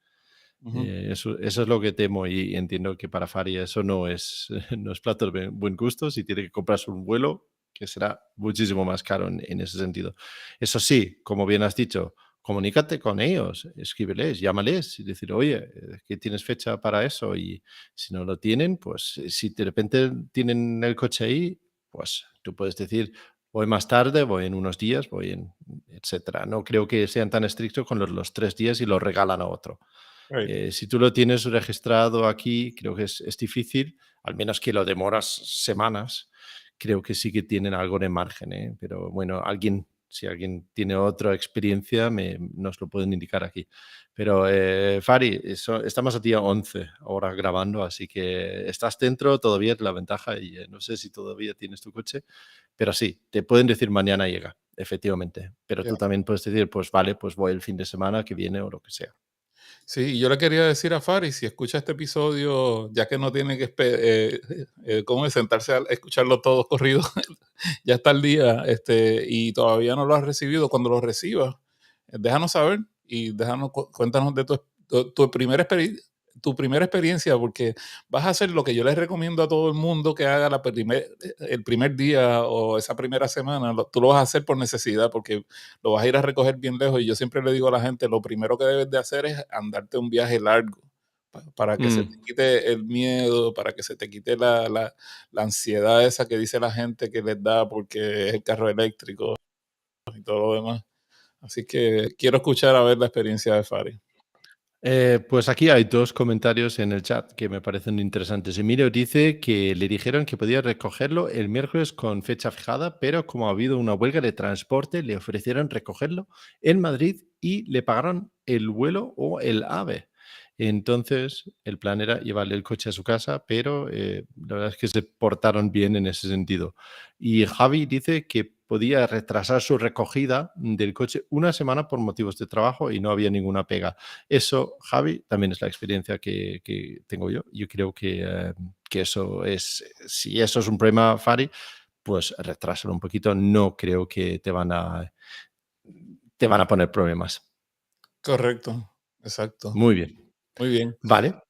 Ujú. Eso es lo que temo y entiendo que para Fari eso no es, no es plato de buen gusto si tiene que comprarse un vuelo que será muchísimo más caro en ese sentido. Eso sí, como bien has dicho, comunícate con ellos, escríbeles, llámales y decir, oye, ¿qué tienes fecha para eso? Y si no lo tienen, pues si de repente tienen el coche ahí, pues tú puedes decir, voy más tarde, voy en unos días, etcétera. No creo que sean tan estrictos con los 3 días y lo regalan a otro. Right. Si tú lo tienes registrado aquí, creo que es difícil, al menos que lo demoras semanas, creo que sí que tienen algo de margen, ¿eh? Pero bueno, alguien si alguien tiene otra experiencia, nos lo pueden indicar aquí. Pero Fari, estamos a día 11 ahora grabando, así que estás dentro, todavía es la ventaja y no sé si todavía tienes tu coche, pero sí, te pueden decir mañana llega, efectivamente. Pero Ya. tú también puedes decir, pues vale, pues voy el fin de semana que viene o lo que sea. Sí, y yo le quería decir a Fari, si escucha este episodio, ya que no tiene que ¿cómo es? Sentarse a escucharlo todo corrido, ya está el día, y todavía no lo has recibido, cuando lo recibas, déjanos saber y cuéntanos de tu primera experiencia, porque vas a hacer lo que yo les recomiendo a todo el mundo que haga el primer día o esa primera semana, tú lo vas a hacer por necesidad, porque lo vas a ir a recoger bien lejos, y yo siempre le digo a la gente, lo primero que debes de hacer es andarte un viaje largo, para que se te quite el miedo, para que se te quite la ansiedad esa que dice la gente que les da porque es el carro eléctrico y todo lo demás. Así que quiero escuchar a ver la experiencia de Fari. Pues aquí hay dos comentarios en el chat que me parecen interesantes. Emilio dice que le dijeron que podía recogerlo el miércoles con fecha fijada, pero como ha habido una huelga de transporte, le ofrecieron recogerlo en Madrid y le pagaron el vuelo o el AVE. Entonces, el plan era llevarle el coche a su casa, pero la verdad es que se portaron bien en ese sentido. Y Javi dice que podía retrasar su recogida del coche una semana por motivos de trabajo y no había ninguna pega. Eso, Javi, también es la experiencia que tengo yo. Yo creo que eso es, si eso es un problema, Fari, pues retrásalo un poquito. No creo que te van a poner problemas. Correcto, exacto. Muy bien. Muy bien. Vale. Ok.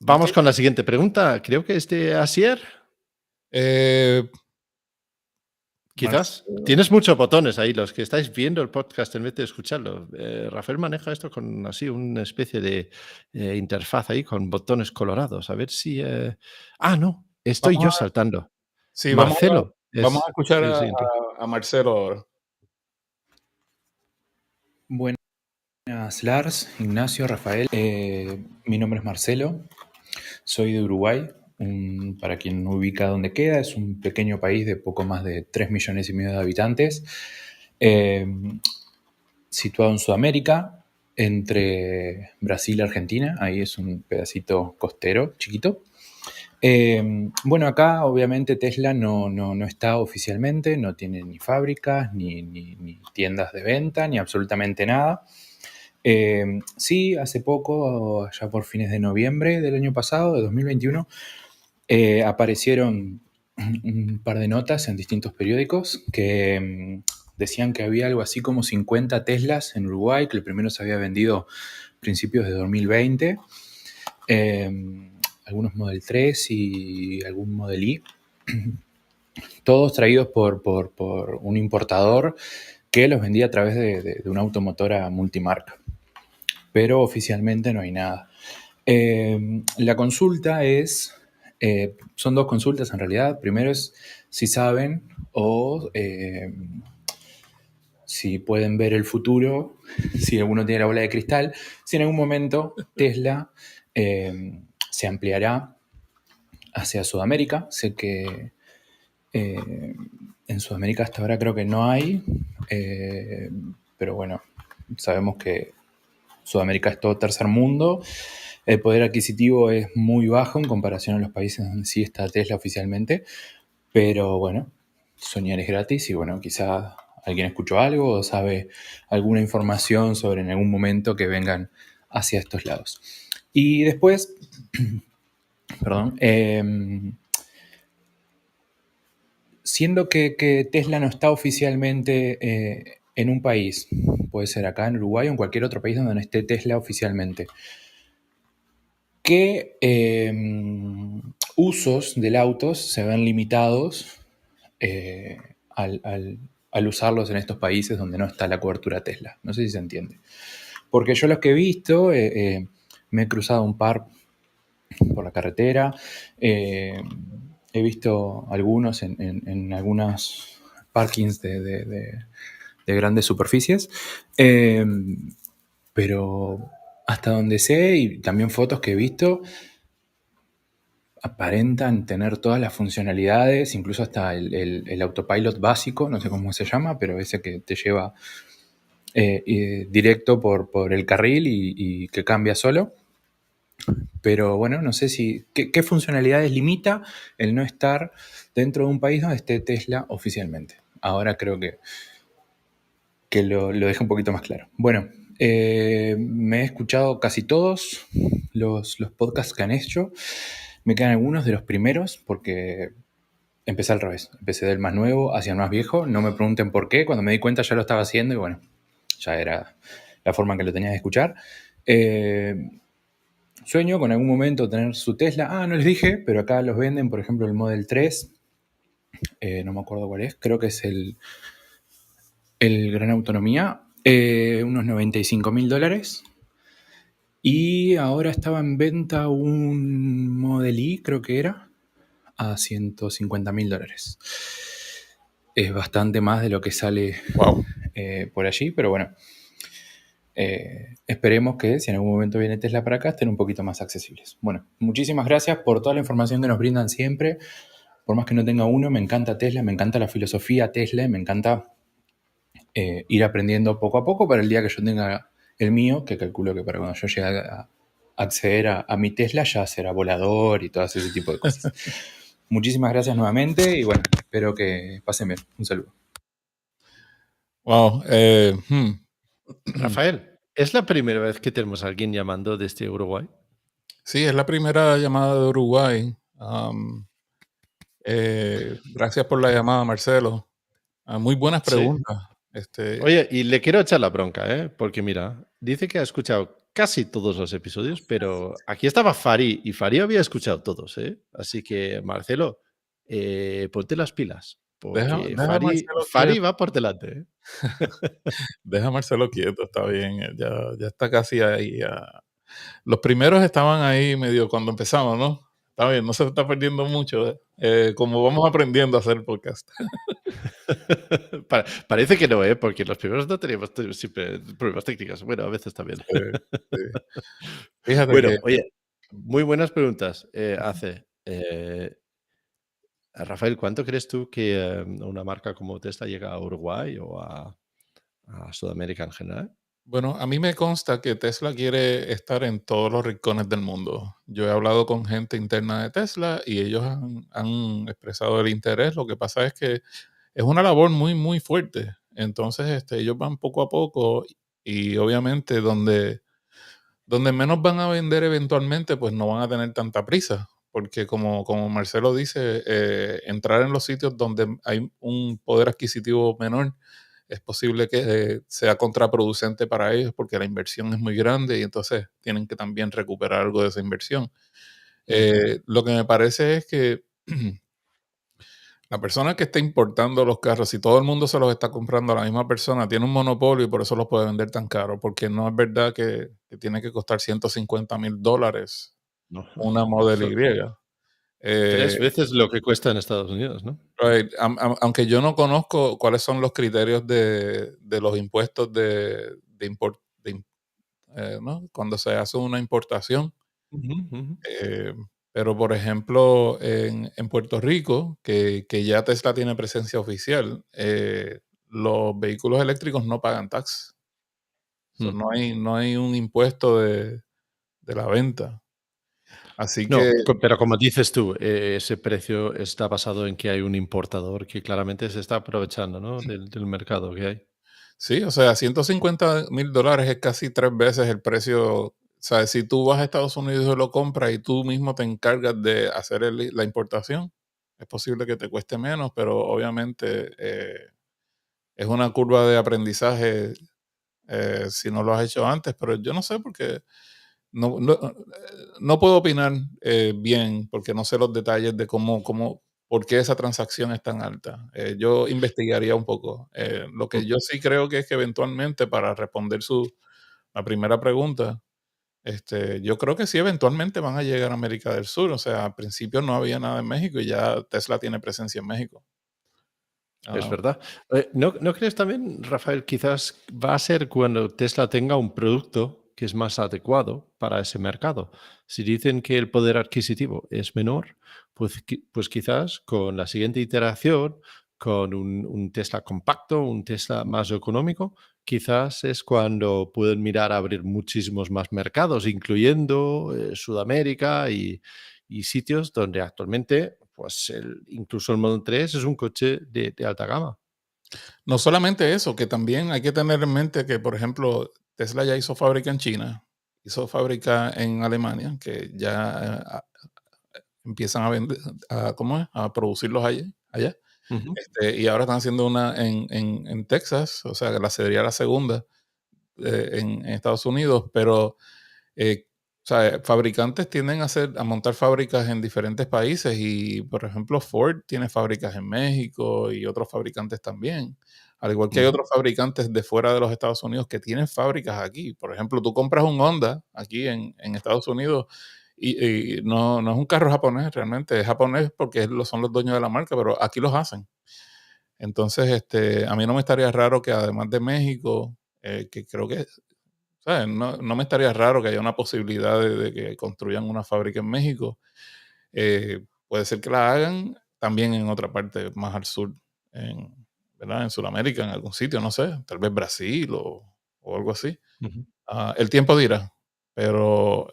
Vamos con la siguiente pregunta. Creo que es de Asier. Eh, Quizás. Marcelo. Tienes muchos botones ahí, los que estáis viendo el podcast en vez de escucharlo. Rafael maneja esto con así una especie de interfaz ahí con botones colorados. A ver si... no, estoy Vamos yo a, saltando. sí, Marcelo vamos a es escuchar el siguiente. a Marcelo ahora. Buenas, Lars, Ignacio, Rafael. Mi nombre es Marcelo, soy de Uruguay. Para quien no ubica dónde queda, es un pequeño país de poco más de 3,5 millones de habitantes, situado en Sudamérica, entre Brasil y Argentina. Ahí es un pedacito costero chiquito. Bueno, acá obviamente Tesla no está oficialmente, no tiene ni fábricas, ni tiendas de venta, ni absolutamente nada. Sí, hace poco, ya por fines de noviembre del año pasado, de 2021, aparecieron un par de notas en distintos periódicos que decían que había algo así como 50 Teslas en Uruguay, que el primero se había vendido a principios de 2020. Algunos Model 3 y algún Model Y, todos traídos por un importador que los vendía a través de una automotora multimarca. Pero oficialmente no hay nada. La consulta es, son dos consultas en realidad. Primero es si saben o si pueden ver el futuro, si alguno tiene la bola de cristal, si en algún momento Tesla se ampliará hacia Sudamérica. Sé que en Sudamérica hasta ahora creo que no hay, pero bueno, sabemos que Sudamérica es todo tercer mundo. El poder adquisitivo es muy bajo en comparación a los países donde sí está Tesla oficialmente, pero bueno, soñar es gratis y bueno, quizá alguien escuchó algo o sabe alguna información sobre en algún momento que vengan hacia estos lados. Y después, perdón, siendo que Tesla no está oficialmente en un país, puede ser acá en Uruguay o en cualquier otro país donde no esté Tesla oficialmente, ¿qué usos del auto se ven limitados al usarlos en estos países donde no está la cobertura Tesla? No sé si se entiende. Porque yo los que he visto, me he cruzado un par por la carretera, he visto algunos en algunas parkings de grandes superficies, pero hasta donde sé y también fotos que he visto, aparentan tener todas las funcionalidades, incluso hasta el autopilot básico, no sé cómo se llama, pero ese que te lleva directo por el carril y que cambia solo. Pero bueno, no sé qué funcionalidades limita el no estar dentro de un país donde esté Tesla oficialmente. Ahora creo que lo deje un poquito más claro. Bueno, me he escuchado casi todos los podcasts que han hecho. Me quedan algunos de los primeros porque empecé al revés. Empecé del más nuevo hacia el más viejo. No me pregunten por qué. Cuando me di cuenta ya lo estaba haciendo y bueno, ya era la forma en que lo tenía de escuchar. Sueño con algún momento tener su Tesla. Ah, no les dije, pero acá los venden, por ejemplo, el Model 3. No me acuerdo cuál es. Creo que es el Gran Autonomía. Unos $95.000. Y ahora estaba en venta un Model Y, creo que era, a $150.000. Es bastante más de lo que sale Wow. por allí, pero bueno. Esperemos que si en algún momento viene Tesla para acá estén un poquito más accesibles. Bueno, muchísimas gracias por toda la información que nos brindan siempre. Por más que no tenga uno, me encanta Tesla, me encanta la filosofía Tesla, me encanta ir aprendiendo poco a poco para el día que yo tenga el mío, que calculo que para cuando yo llegue a acceder a mi Tesla ya será volador y todo ese tipo de cosas. Muchísimas gracias nuevamente y bueno, espero que pasen bien. Un saludo. Wow. Rafael, ¿es la primera vez que tenemos a alguien llamando desde Uruguay? Sí, es la primera llamada de Uruguay. Gracias por la llamada, Marcelo. Muy buenas Sí. preguntas. Oye, y le quiero echar la bronca, ¿eh? Porque mira, dice que ha escuchado casi todos los episodios, pero aquí estaba Fari y Fari había escuchado todos, ¿eh? Así que, Marcelo, ponte las pilas, Deja, porque deja a Marcelo Fari quieto. va por delante, ¿eh? Deja a Marcelo quieto, está bien. Ya está casi ahí. Los primeros estaban ahí medio cuando empezamos, ¿no? Está bien, no se está perdiendo mucho. Como vamos aprendiendo a hacer podcast. Parece que no, ¿eh? Porque los primeros no teníamos siempre pruebas técnicas. Bueno, a veces también. Sí. Fíjate Bueno, que oye, muy buenas preguntas hace. Rafael, ¿cuánto crees tú que una marca como Tesla llega a Uruguay o a Sudamérica en general? bueno, a mí me consta que Tesla quiere estar en todos los rincones del mundo. Yo he hablado con gente interna de Tesla y ellos han expresado el interés. Lo que pasa es que es una labor muy, muy fuerte. Entonces, ellos van poco a poco y obviamente donde menos van a vender eventualmente, pues no van a tener tanta prisa. Porque como Marcelo dice, entrar en los sitios donde hay un poder adquisitivo menor es posible que sea contraproducente para ellos porque la inversión es muy grande y entonces tienen que también recuperar algo de esa inversión. Lo que me parece es que la persona que está importando los carros, si todo el mundo se los está comprando a la misma persona, tiene un monopolio y por eso los puede vender tan caro, porque no es verdad que tiene que costar $150,000 No, una Model son Y. Eh, 3 veces lo que cuesta en Estados Unidos, ¿no? right, aunque yo no conozco cuáles son los criterios de los impuestos ¿no? Cuando se hace una importación. Ujú, ujú. Eh, pero, por ejemplo, en Puerto Rico, que ya Tesla tiene presencia oficial, los vehículos eléctricos no pagan tax. So, Mm. no hay un impuesto de la venta. Así No, que pero como dices tú, ese precio está basado en que hay un importador que claramente se está aprovechando, ¿no? Del mercado que hay. sí, o sea, $150,000 es casi 3 veces el precio. O sea, si tú vas a Estados Unidos y lo compras y tú mismo te encargas de hacer la importación, es posible que te cueste menos, pero obviamente es una curva de aprendizaje si no lo has hecho antes, pero yo no sé porque no puedo opinar bien porque no sé los detalles de por qué esa transacción es tan alta. Yo investigaría un poco. Lo que yo sí creo que es que eventualmente para responder la primera pregunta, yo creo que sí eventualmente van a llegar a América del Sur. O sea, al principio no había nada en México y ya Tesla tiene presencia en México. Es Ah, verdad. ¿No crees también, Rafael, quizás va a ser cuando Tesla tenga un producto que es más adecuado para ese mercado. Si dicen que el poder adquisitivo es menor, pues quizás con la siguiente iteración, con un Tesla compacto, un Tesla más económico, quizás es cuando pueden mirar a abrir muchísimos más mercados, incluyendo Sudamérica y sitios donde actualmente, pues incluso el Model 3 es un coche de alta gama. No solamente eso, que también hay que tener en mente que, por ejemplo, Tesla ya hizo fábrica en China, hizo fábrica en Alemania, que ya empiezan a vender, ¿cómo es? A producirlos allá. Ujú. Y ahora están haciendo una en Texas, o sea, que sería la segunda en Estados Unidos, pero o sea, fabricantes tienden a montar fábricas en diferentes países y, por ejemplo, Ford tiene fábricas en México y otros fabricantes también. Al igual que hay Ujú. otros fabricantes de fuera de los Estados Unidos que tienen fábricas aquí. Por ejemplo, tú compras un Honda aquí en Estados Unidos y no es un carro japonés, realmente es japonés porque son los dueños de la marca, pero aquí los hacen. Entonces, a mí no me estaría raro que además de México, que creo que ¿sabes? No me estaría raro que haya una posibilidad de que construyan una fábrica en México. Puede ser que la hagan también en otra parte más al sur, en, ¿verdad? En Sudamérica, en algún sitio, no sé, tal vez Brasil o algo así. Ujú. El tiempo dirá, pero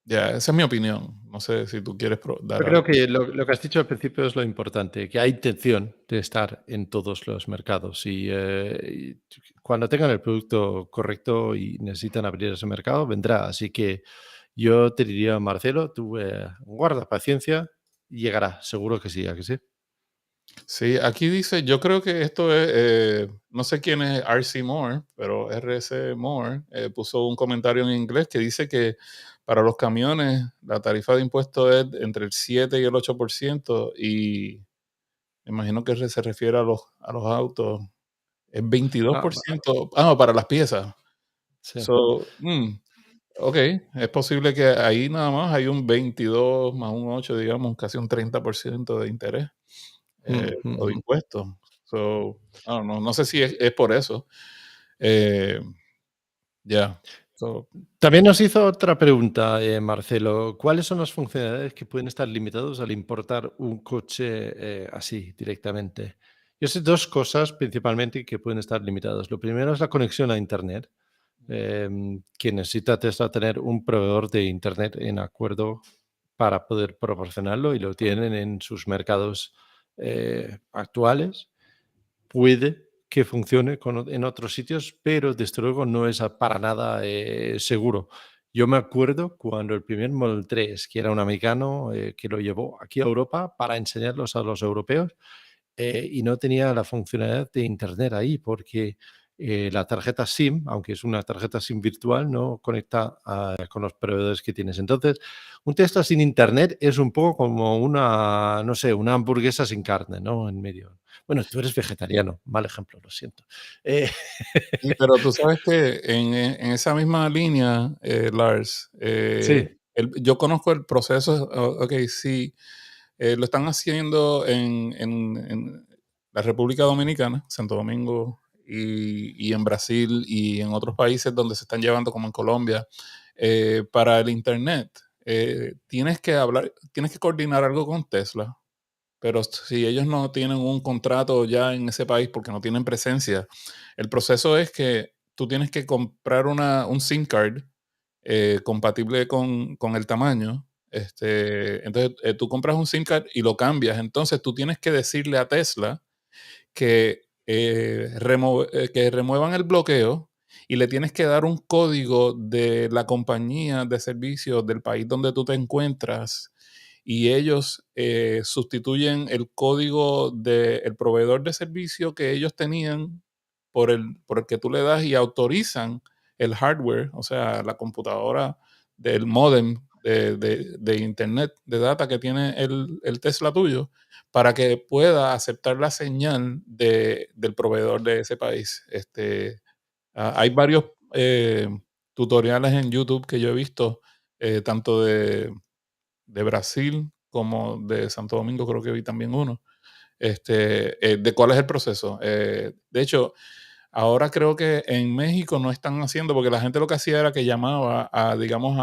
ya, esa es mi opinión. No sé si tú quieres Yo dar creo algo. que lo que has dicho al principio es lo importante, que hay intención de estar en todos los mercados y cuando tengan el producto correcto y necesitan abrir ese mercado, vendrá. Así que yo te diría, Marcelo, tú guarda paciencia y llegará, seguro que sí, ¿a que sí? Sí, aquí dice, yo creo que esto es, no sé quién es RC Moore, pero RC Moore puso un comentario en inglés que dice que para los camiones la tarifa de impuestos es entre el 7 y el 8% y me imagino que se refiere a los autos, es Ah, 22%, para las piezas. sí. So, ok, es posible que ahí nada más hay un 22 más un 8, digamos, casi un 30% de interés o de Ujú. impuestos. So, no sé si es por eso. Eh, ya. So, También nos hizo otra pregunta, Marcelo. ¿Cuáles son las funcionalidades que pueden estar limitados al importar un coche así directamente? Yo sé dos cosas principalmente que pueden estar limitadas. Lo primero es la conexión a Internet, que necesita Tesla tener un proveedor de Internet en acuerdo para poder proporcionarlo y lo tienen en sus mercados actuales. Puede que funcione en otros sitios, pero desde luego no es para nada seguro. Yo me acuerdo cuando el primer Model 3, que era un americano, que lo llevó aquí a Europa para enseñarlos a los europeos, y no tenía la funcionalidad de Internet ahí, porque la tarjeta SIM, aunque es una tarjeta SIM virtual, no conecta con los proveedores que tienes. Entonces, un Tesla sin Internet es un poco como una, no sé, una hamburguesa sin carne, ¿no? En medio. Bueno, tú eres vegetariano, mal ejemplo, lo siento. Eh, sí, pero tú sabes que en esa misma línea, Lars, sí. yo conozco el proceso, ok, sí, lo están haciendo en la República Dominicana, Santo Domingo, y en Brasil y en otros países donde se están llevando, como en Colombia, para el Internet. Tienes que coordinar algo con Tesla, pero si ellos no tienen un contrato ya en ese país porque no tienen presencia, el proceso es que tú tienes que comprar un SIM card compatible con el tamaño. Entonces, tú compras un SIM card y lo cambias. Entonces, tú tienes que decirle a Tesla que remuevan el bloqueo y le tienes que dar un código de la compañía de servicios del país donde tú te encuentras y ellos sustituyen el código del proveedor de servicio que ellos tenían por el que tú le das y autorizan el hardware, o sea, la computadora del modem de internet, de data que tiene el Tesla tuyo, para que pueda aceptar la señal del proveedor de ese país. Hay varios tutoriales en YouTube que yo he visto, tanto de Brasil como de Santo Domingo, creo que vi también uno, de cuál es el proceso. De hecho, Ahora creo que en México no están haciendo, porque la gente lo que hacía era que llamaba a, digamos,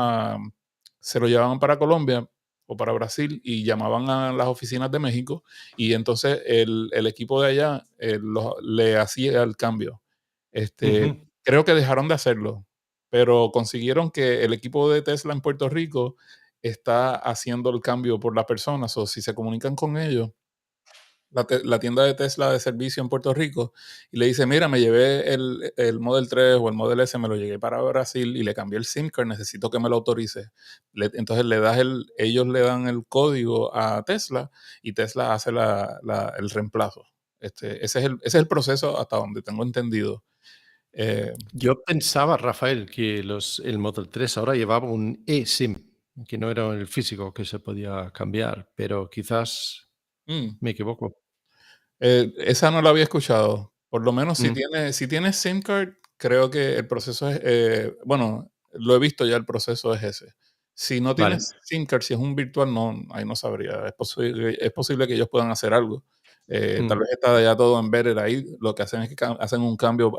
se lo llevaban para Colombia o para Brasil y llamaban a las oficinas de México y entonces el equipo de allá le hacía el cambio. Ujú. Creo que dejaron de hacerlo, pero consiguieron que el equipo de Tesla en Puerto Rico está haciendo el cambio por las personas, o si se comunican con ellos, la tienda de Tesla de servicio en Puerto Rico, y le dice, mira, me llevé el Model 3 o el Model S, me lo llegué para Brasil y le cambié el SIM card, necesito que me lo autorice. Entonces ellos le dan el código a Tesla y Tesla hace el reemplazo. Ese es el proceso hasta donde tengo entendido. Yo pensaba, Rafael, que el Model 3 ahora llevaba un eSIM, que no era el físico que se podía cambiar, pero quizás mm, me equivoco. Esa no la había escuchado. Por lo menos Mm, si tienes SIM card, creo que el proceso es, bueno, lo he visto ya, el proceso es ese. Si no vale. tienes SIM card, si es un virtual, no, ahí no sabría. Es posible que ellos puedan hacer algo. Tal Mm. vez está ya todo embedded ahí. Lo que hacen es que hacen un cambio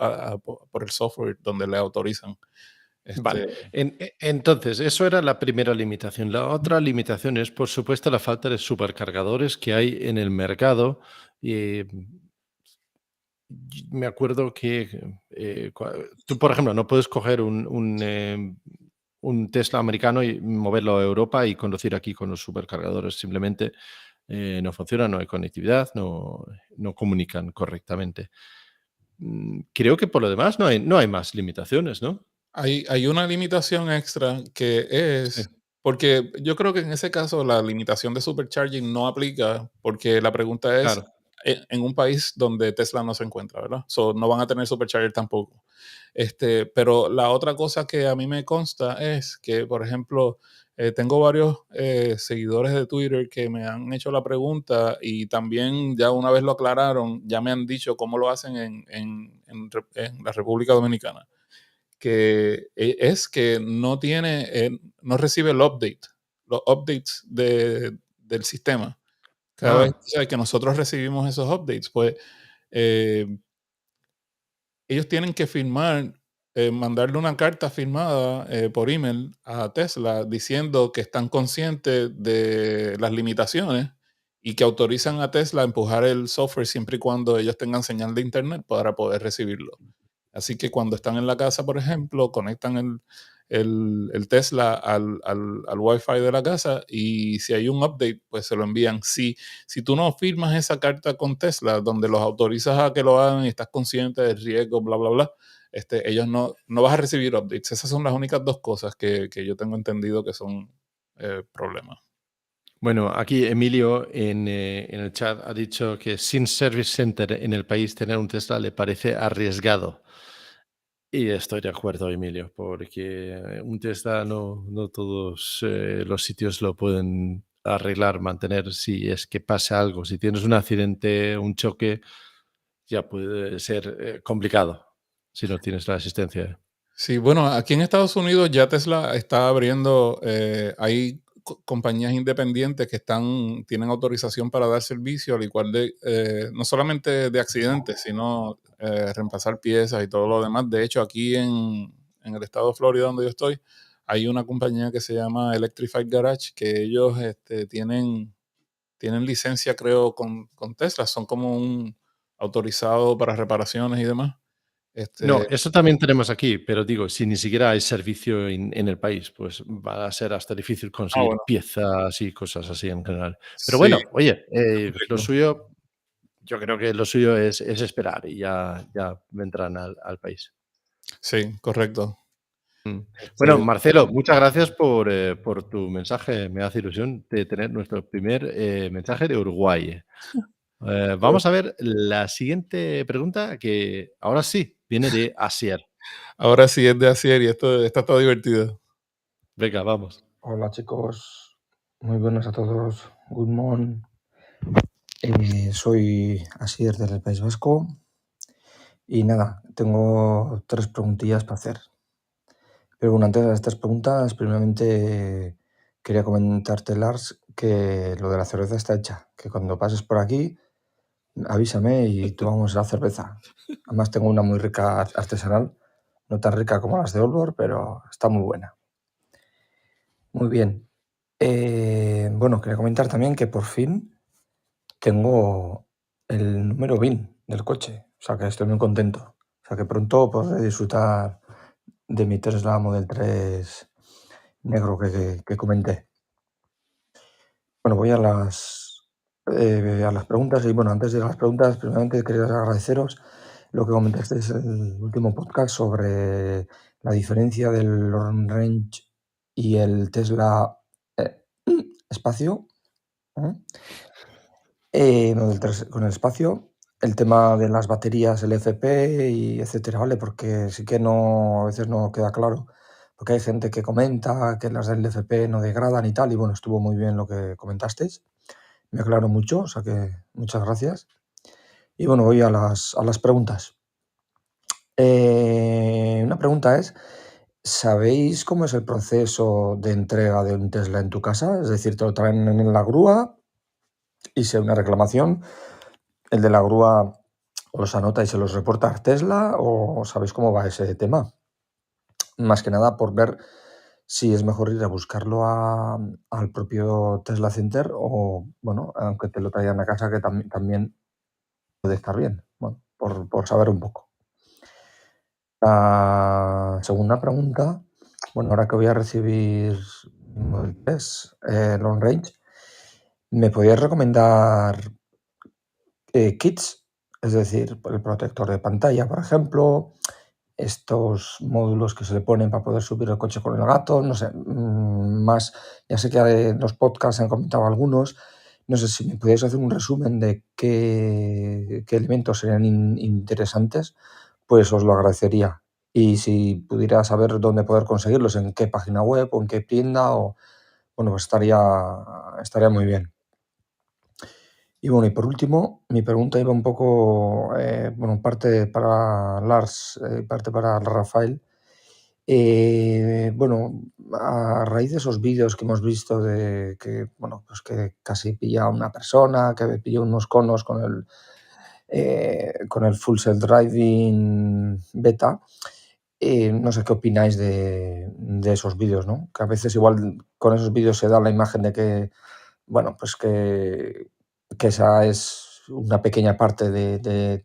por el software donde le autorizan. Vale. Este, Entonces, eso era la primera limitación. La otra limitación es, por supuesto, la falta de supercargadores que hay en el mercado. Y me acuerdo que tú, por ejemplo, no puedes coger un Tesla americano y moverlo a Europa y conducir aquí con los supercargadores. Simplemente no funciona, no hay conectividad, no comunican correctamente. Creo que por lo demás no hay más limitaciones, ¿no? hay una limitación extra que Sí, es, porque yo creo que en ese caso la limitación de supercharging no aplica, porque la pregunta es claro. en un país donde Tesla no se encuentra, ¿verdad? So, no van a tener supercharger tampoco. Pero la otra cosa que a mí me consta es que, por ejemplo, tengo varios seguidores de Twitter que me han hecho la pregunta y también ya una vez lo aclararon, ya me han dicho cómo lo hacen en la República Dominicana, que es que no recibe los updates del sistema. Cada vez, Ah, o sea, que nosotros recibimos esos updates, pues eh, ellos tienen que firmar, mandarle una carta firmada por email a Tesla diciendo que están conscientes de las limitaciones y que autorizan a Tesla a empujar el software siempre y cuando ellos tengan señal de internet para poder recibirlo. Así que cuando están en la casa, por ejemplo, conectan el Tesla al Wi-Fi de la casa y si hay un update, pues se lo envían. Si tú no firmas esa carta con Tesla, donde los autorizas a que lo hagan y estás consciente del riesgo, bla, bla, bla, ellos no vas a recibir updates. Esas son las únicas dos cosas que yo tengo entendido que son problemas. bueno, aquí Emilio en el chat ha dicho que sin Service Center en el país tener un Tesla le parece arriesgado. Y estoy de acuerdo, Emilio, porque un Tesla no todos los sitios lo pueden arreglar, mantener si es que pasa algo. Si tienes un accidente, un choque, ya puede ser complicado si no tienes la asistencia. Sí, bueno, aquí en Estados Unidos ya Tesla está abriendo, hay compañías independientes que tienen autorización para dar servicio, al igual no solamente de accidentes, sino reemplazar piezas y todo lo demás. De hecho, aquí en el estado de Florida, donde yo estoy, hay una compañía que se llama Electrified Garage, que ellos tienen licencia, creo, con Tesla, son como un autorizado para reparaciones y demás. No, Este, eso también tenemos aquí, pero digo, si ni siquiera hay servicio en el país, pues va a ser hasta difícil conseguir bueno, piezas y cosas así en general. Pero sí, bueno, oye, es lo complicado. suyo, yo creo que lo suyo es esperar y ya vendrán al país. Sí, correcto. Mm. Bueno, Este, Marcelo, muchas gracias por tu mensaje. Me hace ilusión de tener nuestro primer mensaje de Uruguay. Vamos a ver la siguiente pregunta que ahora sí viene de Asier. ahora sí es de Asier y esta está divertido. Venga, vamos. Hola chicos, muy buenas a todos. Good morning. Soy Asier del País Vasco y nada, tengo 3 preguntillas para hacer. Pero bueno, antes de estas preguntas, primeramente quería comentarte, Lars, que lo de la cerveza está hecha, que cuando pases por aquí avísame y tomamos la cerveza. Además tengo una muy rica artesanal, no tan rica como las de Olbor, pero está muy buena. Muy bien. Bueno, quería comentar también que por fin tengo el número BIN del coche, o sea que estoy muy contento. O sea que pronto podré disfrutar de mi Tesla Model 3 negro que comenté. Bueno, voy a las preguntas y bueno, antes de las preguntas, primeramente quería agradeceros lo que comentasteis en el último podcast sobre la diferencia del long range y el Tesla espacio. Model 3 con el espacio, el tema de las baterías LFP y etcétera, ¿vale? Porque sí que no, a veces no queda claro, porque hay gente que comenta que las del LFP no degradan y tal, y bueno, estuvo muy bien lo que comentasteis, me aclaró mucho, o sea que muchas gracias. Y bueno, voy a las preguntas. Una pregunta es, ¿sabéis cómo es el proceso de entrega de un Tesla en tu casa? Es decir, te lo traen en la grúa y si hay una reclamación, el de la grúa os anota y se los reporta a Tesla o sabéis cómo va ese tema. Más que nada por ver si es mejor ir a buscarlo al propio Tesla Center o, bueno, aunque te lo traigan a casa, que también puede estar bien. Bueno, por saber un poco. La segunda pregunta, bueno, ahora que voy a recibir el test Long Range, ¿me podrías recomendar kits? Es decir, el protector de pantalla, por ejemplo, estos módulos que se le ponen para poder subir el coche con el gato, no sé, más, ya sé que en los podcasts han comentado algunos, no sé si me podéis hacer un resumen de qué elementos serían interesantes, pues os lo agradecería. Y si pudiera saber dónde poder conseguirlos, en qué página web o en qué tienda, o bueno, pues estaría muy bien. Y bueno, y por último, mi pregunta iba un poco, bueno, parte para Lars, parte para Rafael. Bueno, a raíz de esos vídeos que hemos visto de que, bueno, pues que casi pilla a una persona, que pilló unos conos con el Full Self Driving beta, no sé qué opináis de esos vídeos, ¿no? Que a veces igual con esos vídeos se da la imagen de que, bueno, pues que esa es una pequeña parte de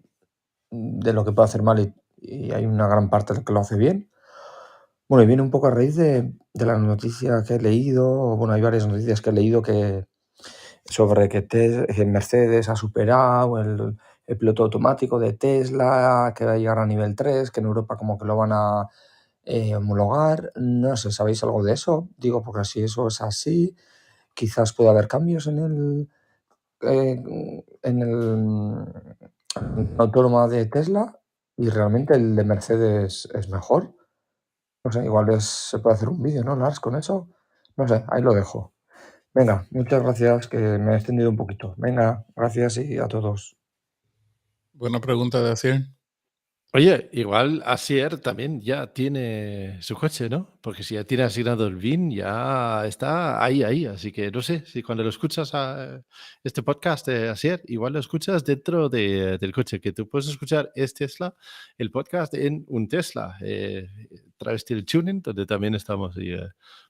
lo que puede hacer mal y hay una gran parte de que lo hace bien. Bueno, y viene un poco a raíz de la noticia que he leído, o bueno, hay varias noticias que he leído sobre que Mercedes ha superado el piloto automático de Tesla, que va a llegar a nivel 3, que en Europa como que lo van a homologar. No sé, ¿sabéis algo de eso? Digo, porque si eso es así, quizás pueda haber cambios en el autónoma de Tesla y realmente el de Mercedes es mejor. No sé, igual se puede hacer un vídeo, ¿no, Lars, con eso? No sé, ahí lo dejo. Venga, muchas gracias, que me he extendido un poquito. Venga, gracias y a todos. Buena pregunta de Asier. Oye, igual Asier también ya tiene su coche, ¿no? Porque si ya tiene asignado el BIN, ya está ahí. Así que no sé, si cuando lo escuchas a este podcast de Asier, igual lo escuchas dentro del coche, que tú puedes escuchar Es Tesla, el podcast en un Tesla, a través del tuning, donde también estamos. Y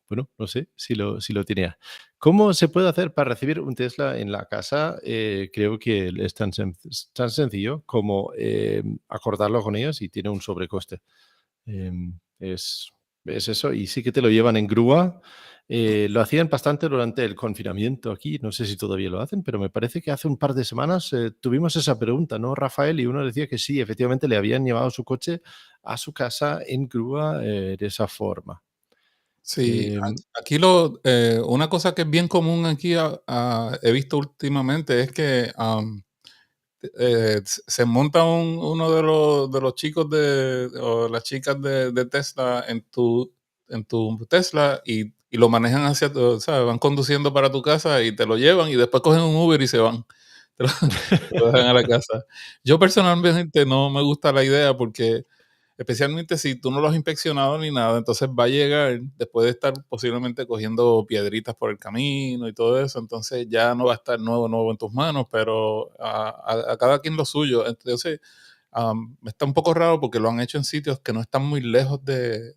bueno, no sé si lo tenía. ¿Cómo se puede hacer para recibir un Tesla en la casa? Creo que es tan sencillo como acordarlo con ellos y tiene un sobrecoste. Es eso, y sí que te lo llevan en grúa. Lo hacían bastante durante el confinamiento aquí, no sé si todavía lo hacen, pero me parece que hace un par de semanas tuvimos esa pregunta, ¿no, Rafael? Y uno decía que sí, efectivamente le habían llevado su coche a su casa en grúa de esa forma. Sí, Em, aquí una cosa que es bien común aquí, he visto últimamente, es que se monta uno de los chicos o las chicas de Tesla en tu Tesla y lo manejan o sea, van conduciendo para tu casa y te lo llevan y después cogen un Uber y se van. Te lo dejan a la casa. Yo personalmente no me gusta la idea porque especialmente si tú no lo has inspeccionado ni nada, entonces va a llegar después de estar posiblemente cogiendo piedritas por el camino y todo eso, entonces ya no va a estar nuevo en tus manos, pero a cada quien lo suyo. Entonces, está un poco raro porque lo han hecho en sitios que no están muy lejos del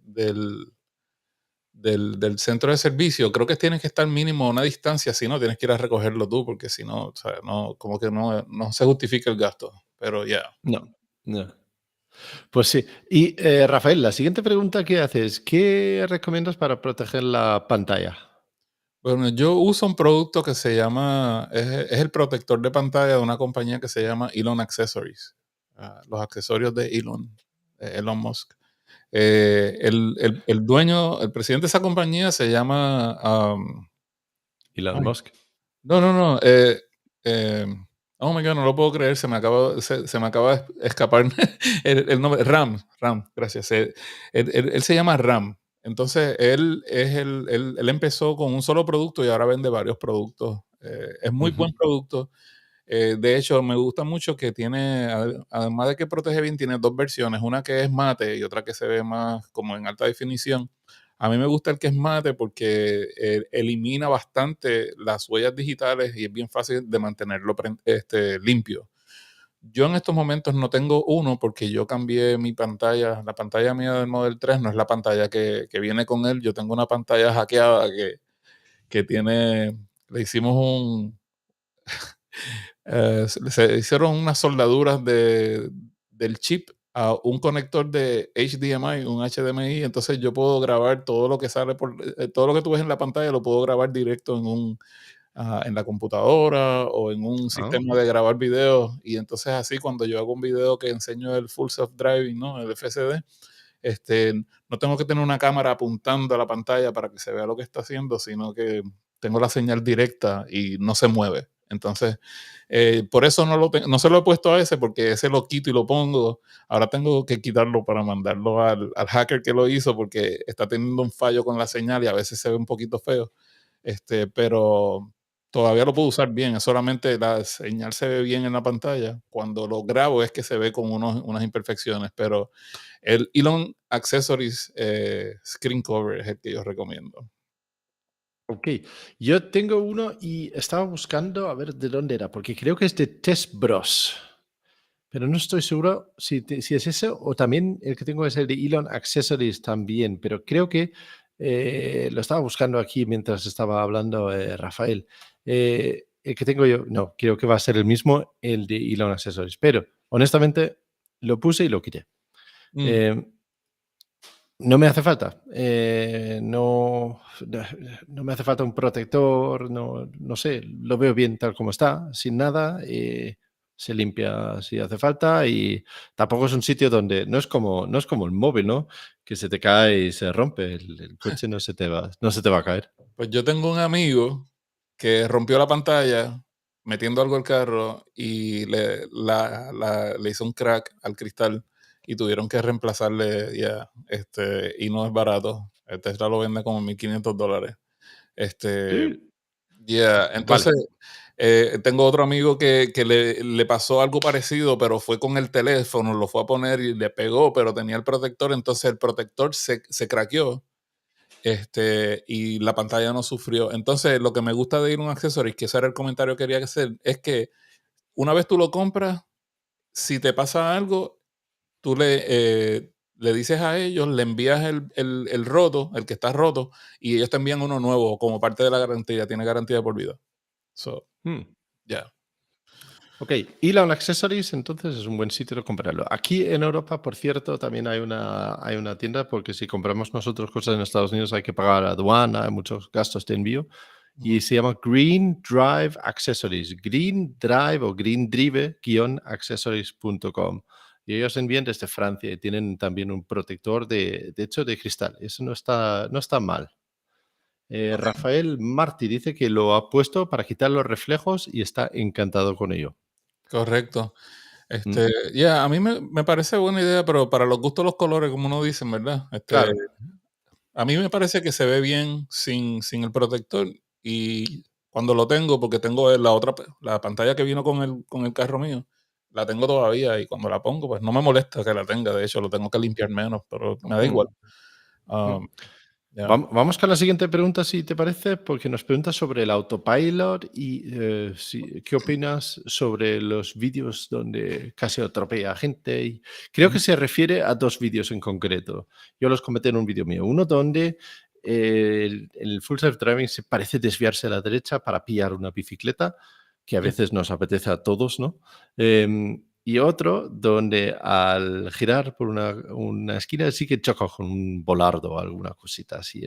centro de servicio. Creo que tienes que estar mínimo a una distancia, si no, tienes que ir a recogerlo tú, porque si no, o sea, no, como que no se justifica el gasto, pero ya. No, no. Pues sí. Y Rafael, la siguiente pregunta que haces, ¿qué recomiendas para proteger la pantalla? Bueno, yo uso un producto que se llama, es el protector de pantalla de una compañía que se llama Elon Accessories. Los accesorios de Elon Musk. El dueño, el presidente de esa compañía se llama, Elon ay, Musk. no, eh, oh my God, no lo puedo creer, se me acaba de escapar el nombre, Ram, gracias. Él se llama Ram. Entonces, él empezó con un solo producto y ahora vende varios productos. Es muy Ujú. buen producto. De hecho, me gusta mucho que tiene, además de que protege bien, tiene dos versiones, una que es mate y otra que se ve más como en alta definición. A mí me gusta el que es mate porque elimina bastante las huellas digitales y es bien fácil de mantenerlo limpio. Yo en estos momentos no tengo uno porque yo cambié mi pantalla. La pantalla mía del Model 3 no es la pantalla que viene con él. Yo tengo una pantalla hackeada que tiene, le hicimos se hicieron unas soldaduras del chip a un conector de HDMI, un HDMI, entonces yo puedo grabar todo lo que sale todo lo que tú ves en la pantalla lo puedo grabar directo en la computadora o en un Ah, sistema de grabar videos y entonces así cuando yo hago un video que enseño el Full Self Driving, ¿no? El FSD, no tengo que tener una cámara apuntando a la pantalla para que se vea lo que está haciendo, sino que tengo la señal directa y no se mueve. Entonces, por eso no se lo he puesto a ese, porque ese lo quito y lo pongo. Ahora tengo que quitarlo para mandarlo al hacker que lo hizo, porque está teniendo un fallo con la señal y a veces se ve un poquito feo. Pero todavía lo puedo usar bien, es solamente la señal se ve bien en la pantalla. Cuando lo grabo es que se ve con unas imperfecciones, pero el Elon Accessories Screen Cover es el que yo recomiendo. ok. Yo tengo uno y estaba buscando a ver de dónde era, porque creo que es de Test Bros. Pero no estoy seguro si es ese o también el que tengo es el de Elon Accessories también, pero creo que lo estaba buscando aquí mientras estaba hablando Rafael. El que tengo yo, no, creo que va a ser el mismo, el de Elon Accessories, pero honestamente lo puse y lo quité. Mm, Eh, no me hace falta. No me hace falta un protector, no sé, lo veo bien tal como está, sin nada. Se limpia si hace falta y tampoco es un sitio donde no es como el móvil, ¿no? Que se te cae y se rompe. El coche no se te va a caer. Pues yo tengo un amigo que rompió la pantalla metiendo algo al carro y le hizo un crack al cristal y tuvieron que reemplazarle ya, y no es barato. El Tesla lo vende como $1,500. Este, Sí. yeah, Vale. entonces tengo otro amigo que le pasó algo parecido, pero fue con el teléfono, lo fue a poner y le pegó, pero tenía el protector, entonces el protector se craqueó, y la pantalla no sufrió. Entonces, lo que me gusta de ir a un accesorio, y que ese era el comentario que quería hacer, es que una vez tú lo compras, si te pasa algo, tú le dices a ellos, le envías el roto, el que está roto, y ellos te envían uno nuevo como parte de la garantía. Tiene garantía de por vida. So, Hmm. yeah. Ok, Elon Accessories entonces es un buen sitio de comprarlo. Aquí en Europa, por cierto, también hay una tienda porque si compramos nosotros cosas en Estados Unidos hay que pagar aduana, hay muchos gastos de envío y Ujú. se llama Green Drive Accessories, Green Drive o Green Drive-accessories.com y ellos envían desde Francia y tienen también un protector de hecho de cristal. Eso no está mal. Rafael Martí dice que lo ha puesto para quitar los reflejos y está encantado con ello. Correcto. Mm, A mí me parece buena idea, pero para los gustos los colores, como uno dice, ¿verdad? claro. A mí me parece que se ve bien sin el protector y cuando lo tengo, porque tengo la pantalla que vino con el carro mío, la tengo todavía y cuando la pongo, pues no me molesta que la tenga. De hecho, lo tengo que limpiar menos, pero me da igual. Um, yeah. Vamos con la siguiente pregunta, si te parece, porque nos pregunta sobre el autopilot y qué opinas sobre los vídeos donde casi atropella a gente. Y creo que se refiere a 2 vídeos en concreto. Yo los comenté en un vídeo mío. Uno donde el full self-driving se parece desviarse a la derecha para pillar una bicicleta, que a veces nos apetece a todos, ¿no? Y otro donde al girar por una esquina sí que choca con un volardo o alguna cosita así.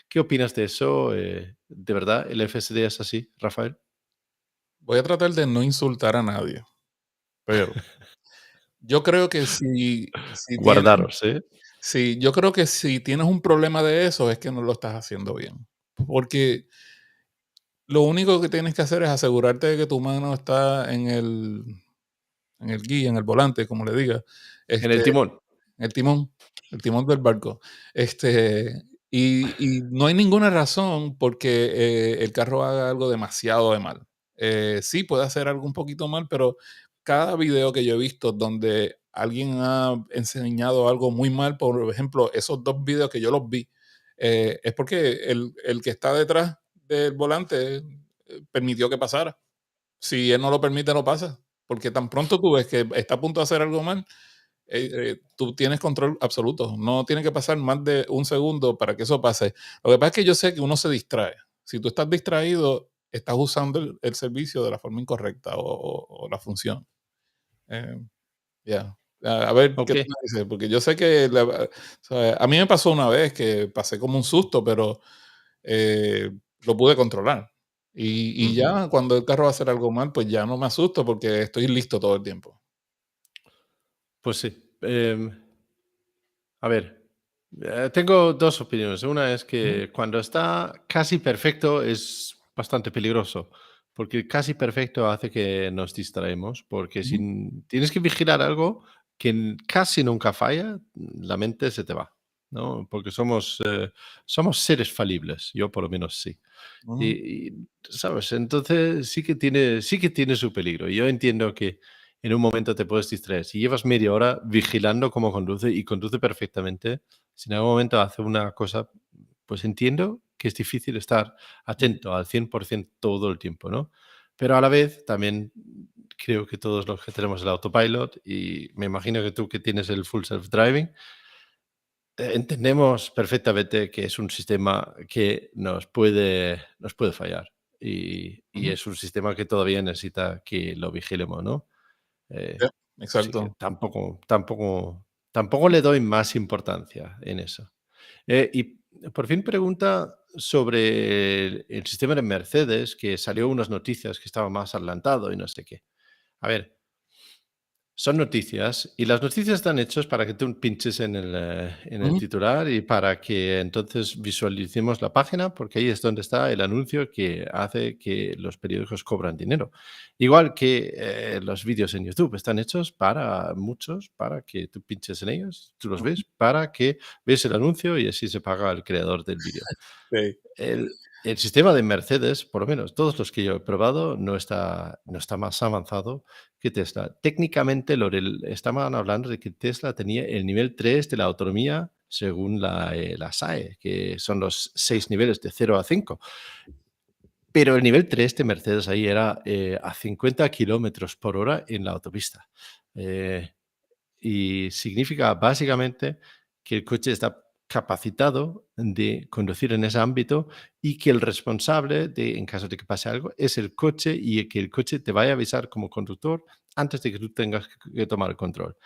¿Qué opinas de eso? ¿De verdad el FSD es así, Rafael? Voy a tratar de no insultar a nadie, pero yo creo que Guardaros, ¿eh? yo creo que si tienes un problema de eso es que no lo estás haciendo bien. Porque lo único que tienes que hacer es asegurarte de que tu mano está en el guía, en el volante, como le diga, En el timón. el timón del barco. Y no hay ninguna razón porque el carro haga algo demasiado de mal. Sí, puede hacer algo un poquito mal, pero cada video que yo he visto donde alguien ha enseñado algo muy mal, por ejemplo, esos 2 videos que yo los vi, es porque el que está detrás del volante permitió que pasara. Si él no lo permite, no pasa. Porque tan pronto tú ves que está a punto de hacer algo mal, tú tienes control absoluto. No tiene que pasar más de un segundo para que eso pase. Lo que pasa es que yo sé que uno se distrae. Si tú estás distraído, estás usando el servicio de la forma incorrecta o la función. Eh, ya. A ver, ¿qué Ok. tú me dices? Porque yo sé que o sea, a mí me pasó una vez que pasé como un susto, pero eh, lo pude controlar. Y Ujú. ya cuando el carro va a hacer algo mal, pues ya no me asusto porque estoy listo todo el tiempo. Pues sí. A ver, tengo 2 opiniones. Una es Ujú, que cuando está casi perfecto es bastante peligroso, porque casi perfecto hace que nos distraemos, porque si ujú, tienes que vigilar algo que casi nunca falla, la mente se te va, ¿no? Porque somos seres falibles, yo por lo menos sí. ujú, Y, ¿sabes? Entonces sí que tiene su peligro. Yo entiendo que en un momento te puedes distraer. Si llevas media hora vigilando cómo conduce y conduce perfectamente, si en algún momento hace una cosa, pues entiendo que es difícil estar ujú. atento al 100% todo el tiempo, ¿no? Pero a la vez también creo que todos los que tenemos el autopilot, y me imagino que tú que tienes el full self-driving, entendemos perfectamente que es un sistema que nos puede fallar y Ujú. es un sistema que todavía necesita que lo vigilemos, ¿no? Sí, Así que exacto. tampoco le doy más importancia en eso. Y por fin pregunta sobre el sistema de Mercedes, que salió unas noticias que estaba más adelantado y no sé qué. A ver, son noticias y las noticias están hechas para que tú pinches en el Ujú. titular y para que entonces visualicemos la página, porque ahí es donde está el anuncio que hace que los periódicos cobran dinero. Igual que los vídeos en YouTube están hechos para muchos, para que tú pinches en ellos, tú los ves, para que ves el anuncio y así se paga al creador del vídeo. Sí. El sistema de Mercedes, por lo menos todos los que yo he probado, no está más avanzado que Tesla. Técnicamente, estaban hablando de que Tesla tenía el nivel 3 de la autonomía según la SAE, que son los 6 niveles de 0 a 5. Pero el nivel 3 de Mercedes ahí era a 50 kilómetros por hora en la autopista. Eh, y significa básicamente que el coche está capacitado de conducir en ese ámbito y que el responsable de, en caso de que pase algo, es el coche y que el coche te vaya a avisar como conductor antes de que tú tengas que tomar el control.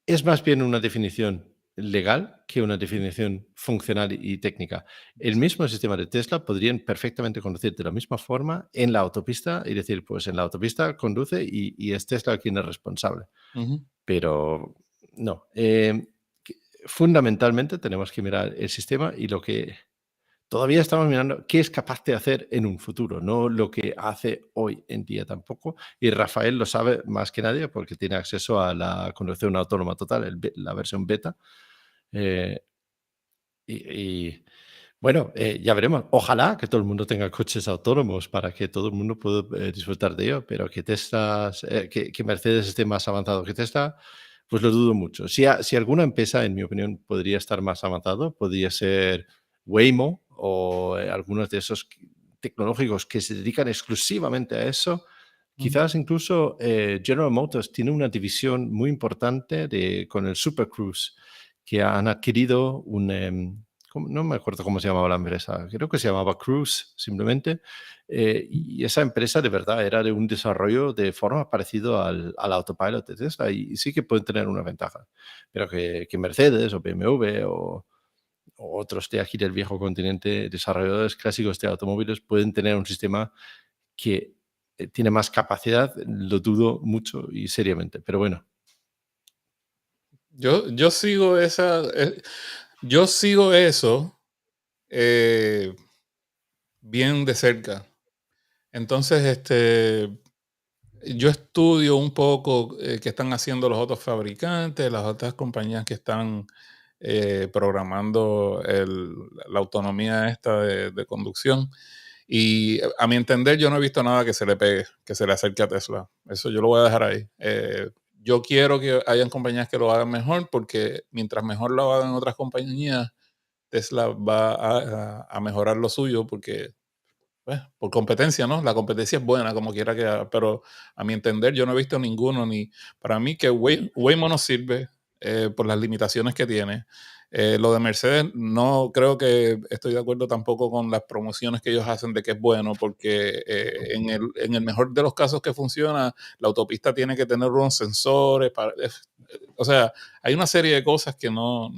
Es más bien una definición legal que una definición funcional y técnica. El mismo sistema de Tesla podrían perfectamente conducir de la misma forma en la autopista y decir, pues en la autopista conduce y es Tesla quien es responsable. Ujú. Pero no. Que fundamentalmente tenemos que mirar el sistema y lo que todavía estamos mirando qué es capaz de hacer en un futuro, no lo que hace hoy en día tampoco. Y Rafael lo sabe más que nadie porque tiene acceso a la conducción autónoma total, la versión beta. Eh, y Bueno, ya veremos. Ojalá que todo el mundo tenga coches autónomos para que todo el mundo pueda disfrutar de ello, pero que Tesla, que Mercedes esté más avanzado que Tesla, pues lo dudo mucho. Si alguna empresa, en mi opinión, podría estar más avanzado, podría ser Waymo o algunos de esos tecnológicos que se dedican exclusivamente a eso. Quizás incluso General Motors tiene una división muy importante con el Super Cruise, que han adquirido no me acuerdo cómo se llamaba la empresa, creo que se llamaba Cruise simplemente, y esa empresa de verdad era de un desarrollo de forma parecido al autopilot de Tesla y sí que pueden tener una ventaja, pero que Mercedes o BMW o otros de aquí del viejo continente, desarrolladores clásicos de automóviles, pueden tener un sistema que tiene más capacidad, lo dudo mucho y seriamente, pero bueno. Yo sigo yo sigo eso bien de cerca. Entonces, yo estudio un poco qué están haciendo los otros fabricantes, las otras compañías que están programando la autonomía esta de conducción. Y a mi entender, yo no he visto nada que se le pegue, que se le acerque a Tesla. Eso yo lo voy a dejar ahí. Yo quiero que hayan compañías que lo hagan mejor, porque mientras mejor lo hagan otras compañías, Tesla va a mejorar lo suyo, porque pues, por competencia, ¿no? La competencia es buena, como quiera que haga, pero a mi entender, yo no he visto ninguno, ni para mí que Waymo no sirve por las limitaciones que tiene. Lo de Mercedes, no creo que estoy de acuerdo tampoco con las promociones que ellos hacen de que es bueno, porque en el mejor de los casos que funciona, la autopista tiene que tener unos sensores, o sea, hay una serie de cosas que no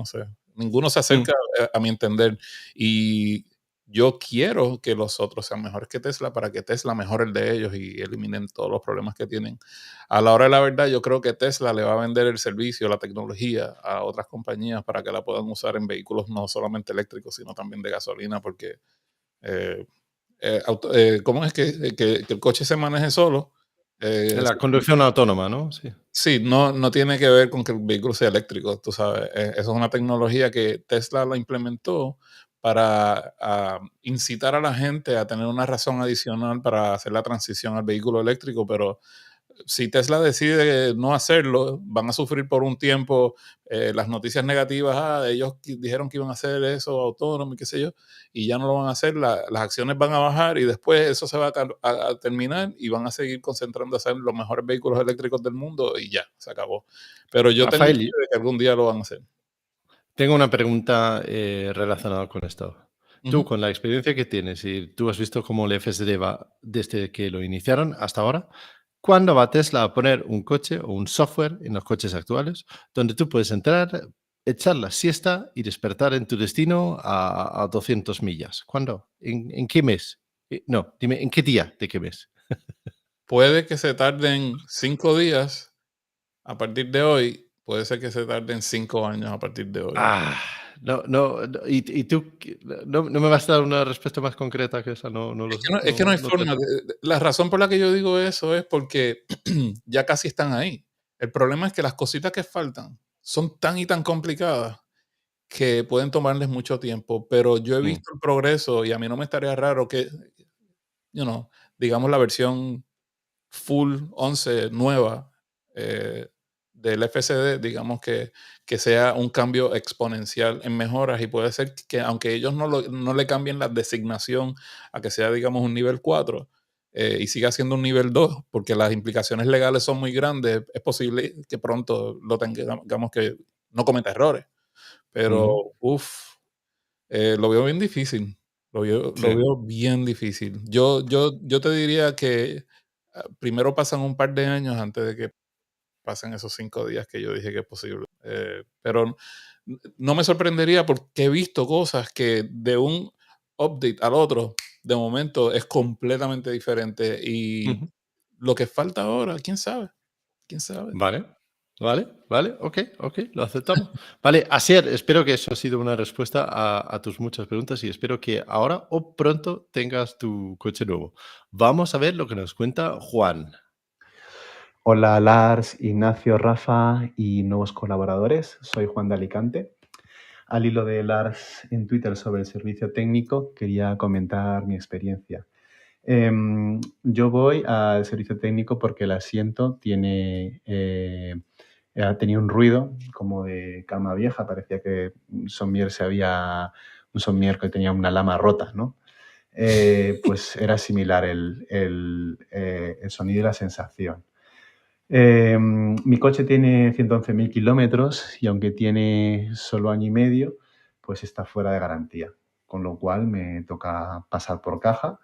sé, ninguno se acerca a mi entender. Y yo quiero que los otros sean mejores que Tesla para que Tesla mejore el de ellos y eliminen todos los problemas que tienen. A la hora de la verdad, yo creo que Tesla le va a vender el servicio, la tecnología a otras compañías para que la puedan usar en vehículos no solamente eléctricos, sino también de gasolina, porque eh, ¿cómo es que el coche se maneje solo? La conducción autónoma, ¿no? Sí. Sí, no tiene que ver con que el vehículo sea eléctrico, tú sabes. Eso es una tecnología que Tesla la implementó para incitar a la gente a tener una razón adicional para hacer la transición al vehículo eléctrico, pero si Tesla decide no hacerlo, van a sufrir por un tiempo las noticias negativas. Ellos dijeron que iban a hacer eso autónomo y qué sé yo, y ya no lo van a hacer. Las acciones van a bajar y después eso se va a terminar y van a seguir concentrándose en los mejores vehículos eléctricos del mundo y ya, se acabó. Pero yo tengo fe Rafael, de que algún día lo van a hacer. tengo una pregunta relacionada con esto. Tú, Ujú. con la experiencia que tienes y tú has visto cómo el FSD va desde que lo iniciaron hasta ahora, ¿cuándo va Tesla a poner un coche o un software en los coches actuales donde tú puedes entrar, echar la siesta y despertar en tu destino a 200 millas? ¿Cuándo? ¿En qué mes? No, dime, ¿en qué día de qué mes? Puede que se tarden 5 días a partir de hoy, puede ser que se tarden 5 años a partir de hoy. No, y tú no me vas a dar una respuesta más concreta que esa, no Es lo que no hay no te forma. La razón por la que yo digo eso es porque ya casi están ahí. El problema es que las cositas que faltan son tan y tan complicadas que pueden tomarles mucho tiempo, pero yo he Mm, visto el progreso y a mí no me estaría raro que, you know, digamos la versión full 11 nueva eh, del FCD, digamos que sea un cambio exponencial en mejoras y puede ser que aunque ellos no le cambien la designación a que sea, digamos, un nivel 4 y siga siendo un nivel 2, porque las implicaciones legales son muy grandes, es posible que pronto lo tengamos que no cometa errores. Pero, ujú, lo veo bien difícil. Lo sí. veo bien difícil. Yo te diría que primero pasan un par de años antes de que pasen esos 5 días que yo dije que es posible. Pero no me sorprendería porque he visto cosas que de un update al otro, de momento, es completamente diferente. Y Ujú. lo que falta ahora, quién sabe, quién sabe. Vale, ok, lo aceptamos. Vale, Asier, espero que eso ha sido una respuesta a tus muchas preguntas y espero que ahora o pronto tengas tu coche nuevo. Vamos a ver lo que nos cuenta Juan. Hola Lars, Ignacio, Rafa y nuevos colaboradores. Soy Juan de Alicante. al hilo de Lars en Twitter sobre el servicio técnico, quería comentar mi experiencia. Yo voy al servicio técnico porque el asiento tenía un ruido como de cama vieja, parecía que un somier que tenía una lama rota, ¿no? Pues era similar el sonido y la sensación. Mi coche tiene 111.000 kilómetros y aunque tiene solo año y medio, pues está fuera de garantía, con lo cual me toca pasar por caja.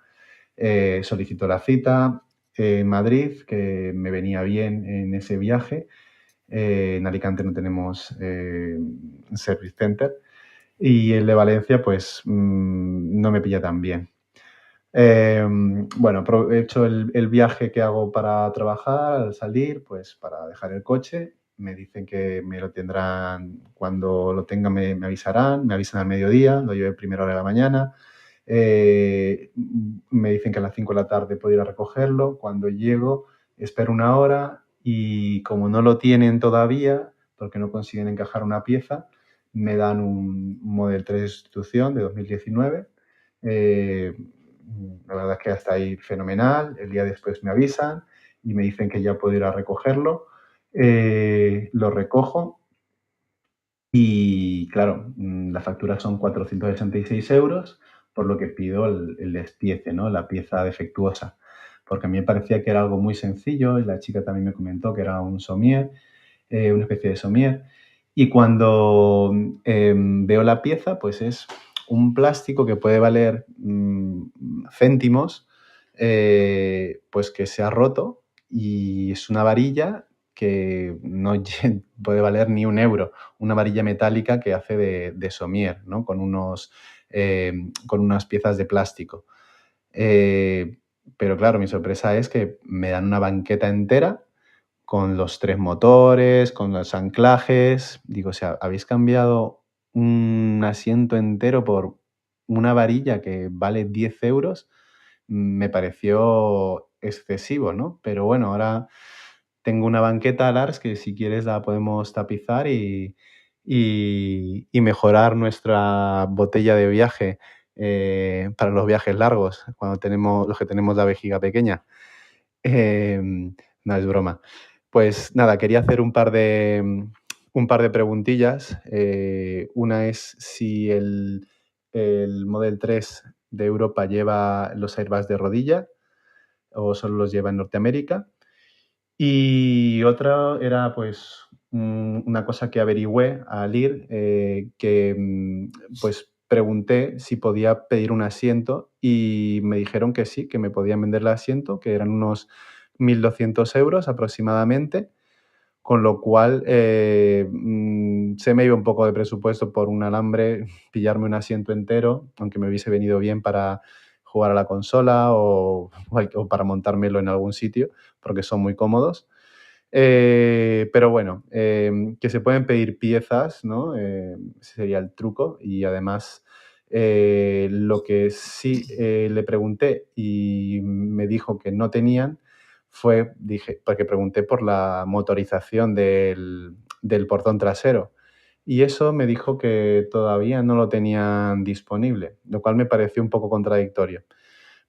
Solicito la cita en Madrid, que me venía bien en ese viaje. En Alicante no tenemos service center y el de Valencia pues no me pilla tan bien. Bueno, aprovecho el viaje que hago para trabajar, al salir, pues para dejar el coche. Me dicen que me lo tendrán, cuando lo tengan me avisarán, me avisan al mediodía, lo llevé a primera hora de la mañana. Me dicen que a las 5 de la tarde puedo ir a recogerlo. Cuando llego, espero una hora y como no lo tienen todavía, porque no consiguen encajar una pieza, me dan un Model 3 de sustitución de 2019. La verdad es que hasta ahí fenomenal. El día después me avisan y me dicen que ya puedo ir a recogerlo. Lo recojo y, claro, la factura son 486 euros, por lo que pido el despiece, ¿no? La pieza defectuosa. Porque a mí me parecía que era algo muy sencillo y la chica también me comentó que era un somier, una especie de somier. Y cuando veo la pieza, pues es un plástico que puede valer céntimos, pues que se ha roto y es una varilla que no puede valer ni un euro, una varilla metálica que hace de somier, ¿no? Con unas piezas de plástico. Pero claro, mi sorpresa es que me dan una banqueta entera con los 3 motores, con los anclajes. Digo, o sea, habéis cambiado un asiento entero por una varilla que vale 10 euros. Me pareció excesivo, ¿no? Pero bueno, ahora tengo una banqueta, Lars, que si quieres la podemos tapizar y mejorar nuestra botella de viaje para los viajes largos, los que tenemos la vejiga pequeña. No, es broma. Pues nada, quería hacer un par de preguntillas. Una es si el Model 3 de Europa lleva los airbags de rodilla o solo los lleva en Norteamérica. Y otra era pues una cosa que averigüé al ir, que pues pregunté si podía pedir un asiento y me dijeron que sí, que me podían vender el asiento, que eran unos 1.200 euros aproximadamente, con lo cual se me iba un poco de presupuesto por un alambre, pillarme un asiento entero, aunque me hubiese venido bien para jugar a la consola o para montármelo en algún sitio, porque son muy cómodos. Pero bueno, que se pueden pedir piezas, ¿no? Ese sería el truco. Y además, lo que sí le pregunté y me dijo que no tenían porque pregunté por la motorización del portón trasero. Y eso me dijo que todavía no lo tenían disponible, lo cual me pareció un poco contradictorio.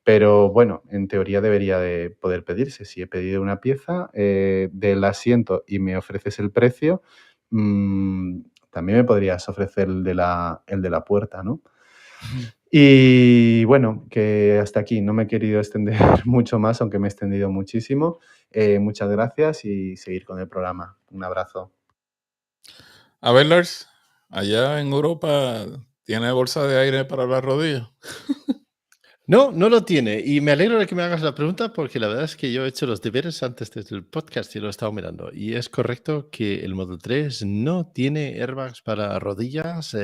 Pero bueno, en teoría debería de poder pedirse. Si he pedido una pieza del asiento y me ofreces el precio, también me podrías ofrecer el de la puerta, ¿no? Y bueno, que hasta aquí. No me he querido extender mucho más, aunque me he extendido muchísimo. Muchas gracias y seguir con el programa. Un abrazo. A ver, Lars, allá en Europa, ¿tiene bolsa de aire para las rodillas? No, no lo tiene. Y me alegro de que me hagas la pregunta porque la verdad es que yo he hecho los deberes antes del podcast y lo he estado mirando. Y es correcto que el Model 3 no tiene airbags para rodillas,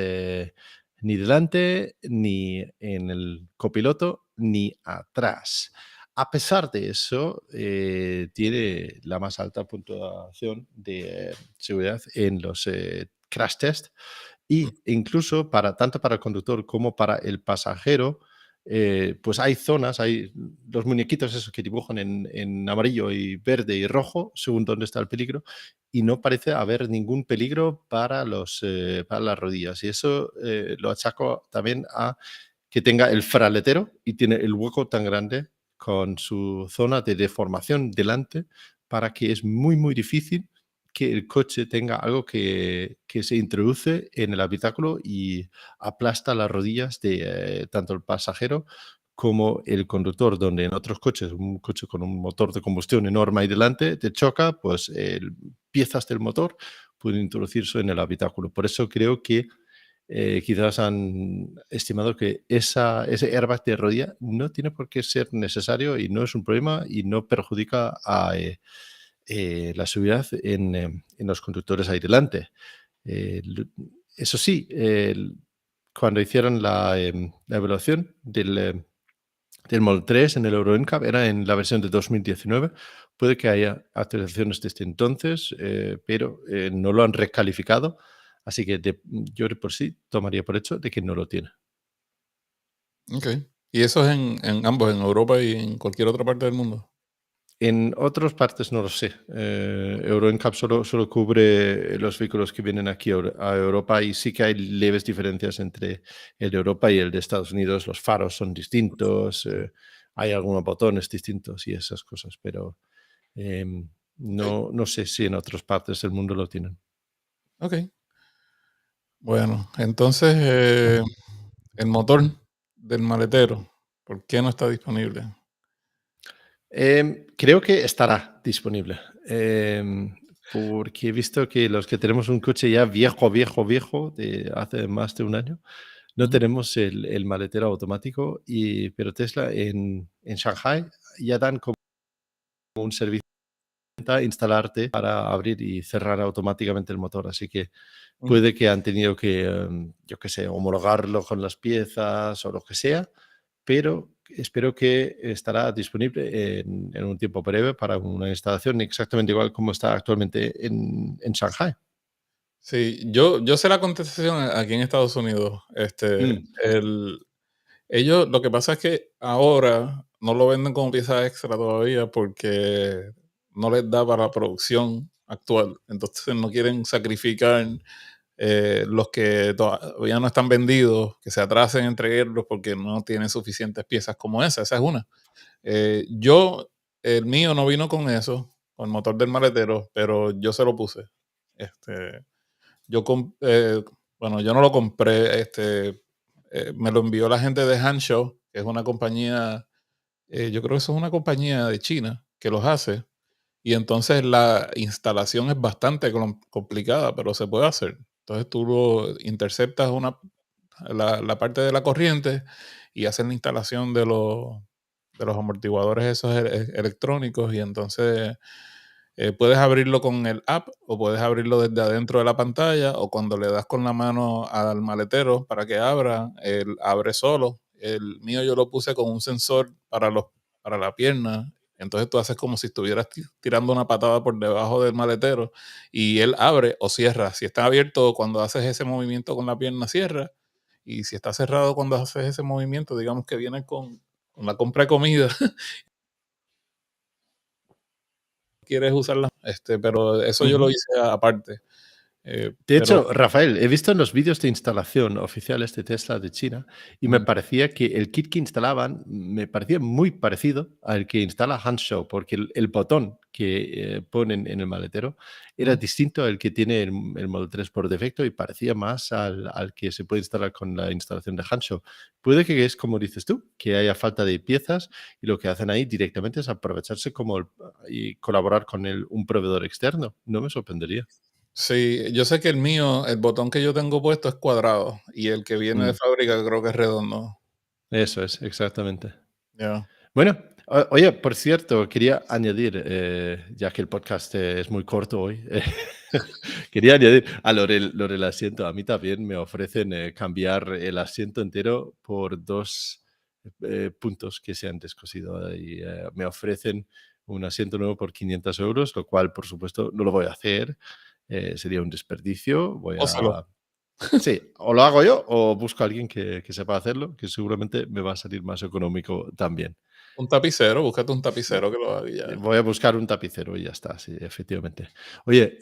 ni delante, ni en el copiloto, ni atrás. A pesar de eso, tiene la más alta puntuación de seguridad en los crash test. Y incluso tanto para el conductor como para el pasajero, pues hay zonas, hay los muñequitos esos que dibujan en amarillo y verde y rojo, según dónde está el peligro, y no parece haber ningún peligro para para las rodillas. Y eso lo achaco también a que tenga el fraletero y tiene el hueco tan grande con su zona de deformación delante para que es muy, muy difícil que el coche tenga algo que se introduce en el habitáculo y aplasta las rodillas de tanto el pasajero como el conductor, donde en otros coches, un coche con un motor de combustión enorme ahí delante, te choca, pues piezas del motor pueden introducirse en el habitáculo. Por eso creo que quizás han estimado que ese airbag de rodilla no tiene por qué ser necesario y no es un problema y no perjudica a la seguridad en los conductores ahí delante. Eso sí, cuando hicieron la evaluación del Model 3 en el Euro NCAP, era en la versión de 2019. Puede que haya actualizaciones desde entonces, pero no lo han recalificado. Así que yo por sí tomaría por hecho de que no lo tiene. Ok. Y eso es en ambos, en Europa y en cualquier otra parte del mundo. En otras partes no lo sé. Euro NCAP solo cubre los vehículos que vienen aquí a Europa y sí que hay leves diferencias entre el de Europa y el de Estados Unidos. Los faros son distintos, hay algunos botones distintos y esas cosas, pero no sé si en otras partes del mundo lo tienen. Ok. Bueno, entonces el motor del maletero, ¿por qué no está disponible? Creo que estará disponible. Porque he visto que los que tenemos un coche ya viejo, de hace más de un año, no Ujú. tenemos el maletero automático, pero Tesla en Shanghai ya dan como un servicio para instalarte para abrir y cerrar automáticamente el motor. Así que Mm. puede que han tenido que, yo qué sé, homologarlo con las piezas o lo que sea, pero espero que estará disponible en un tiempo breve para una instalación exactamente igual como está actualmente en Shanghai. Sí, yo sé la contestación aquí en Estados Unidos. Mm, Ellos, lo que pasa es que ahora no lo venden como pieza extra todavía porque no les da para la producción actual. Entonces no quieren sacrificar los que todavía no están vendidos, que se atrasen en entregarlos porque no tienen suficientes piezas como esa. Esa es una. Yo, el mío no vino con eso, con el motor del maletero, pero yo se lo puse. Este, yo, bueno, yo no lo compré, me lo envió la gente de Hanshow, que es una compañía, yo creo que eso es una compañía de China que los hace, y entonces la instalación es bastante complicada, pero se puede hacer. Entonces tú lo interceptas la parte de la corriente y haces la instalación de los amortiguadores esos electrónicos y entonces puedes abrirlo con el app o puedes abrirlo desde adentro de la pantalla o cuando le das con la mano al maletero para que abra, él abre solo. El mío yo lo puse con un sensor para la pierna. Entonces tú haces como si estuvieras tirando una patada por debajo del maletero y él abre o cierra. Si está abierto cuando haces ese movimiento con la pierna, cierra. Y si está cerrado cuando haces ese movimiento, digamos que viene con la compra de comida, quieres usarla, pero eso yo lo ujú. hice aparte. De Pero hecho, Rafael, he visto en los vídeos de instalación oficiales de Tesla de China y me mm, parecía que el kit que instalaban me parecía muy parecido al que instala Hanshow, porque el botón que ponen en el maletero era mm, distinto al que tiene el Model 3 por defecto y parecía más al que se puede instalar con la instalación de Hanshow. Puede que es como dices tú, que haya falta de piezas y lo que hacen ahí directamente es aprovecharse y colaborar con un proveedor externo. No me sorprendería. sí, yo sé que el mío, el botón que yo tengo puesto es cuadrado y el que viene de Mm. fábrica creo que es redondo. Eso es, exactamente. Ya. Bueno, oye, por cierto, quería añadir, ya que el podcast es muy corto hoy, quería añadir a lo del asiento. A mí también me ofrecen cambiar el asiento entero por dos puntos que se han descosido y me ofrecen un asiento nuevo por 500 euros, lo cual, por supuesto, no lo voy a hacer. Sería un desperdicio. Ósalo. Sí, o lo hago yo o busco a alguien que sepa hacerlo, que seguramente me va a salir más económico también. Un tapicero, búscate un tapicero que lo haga y ya. Voy a buscar un tapicero y ya está, sí, efectivamente. Oye,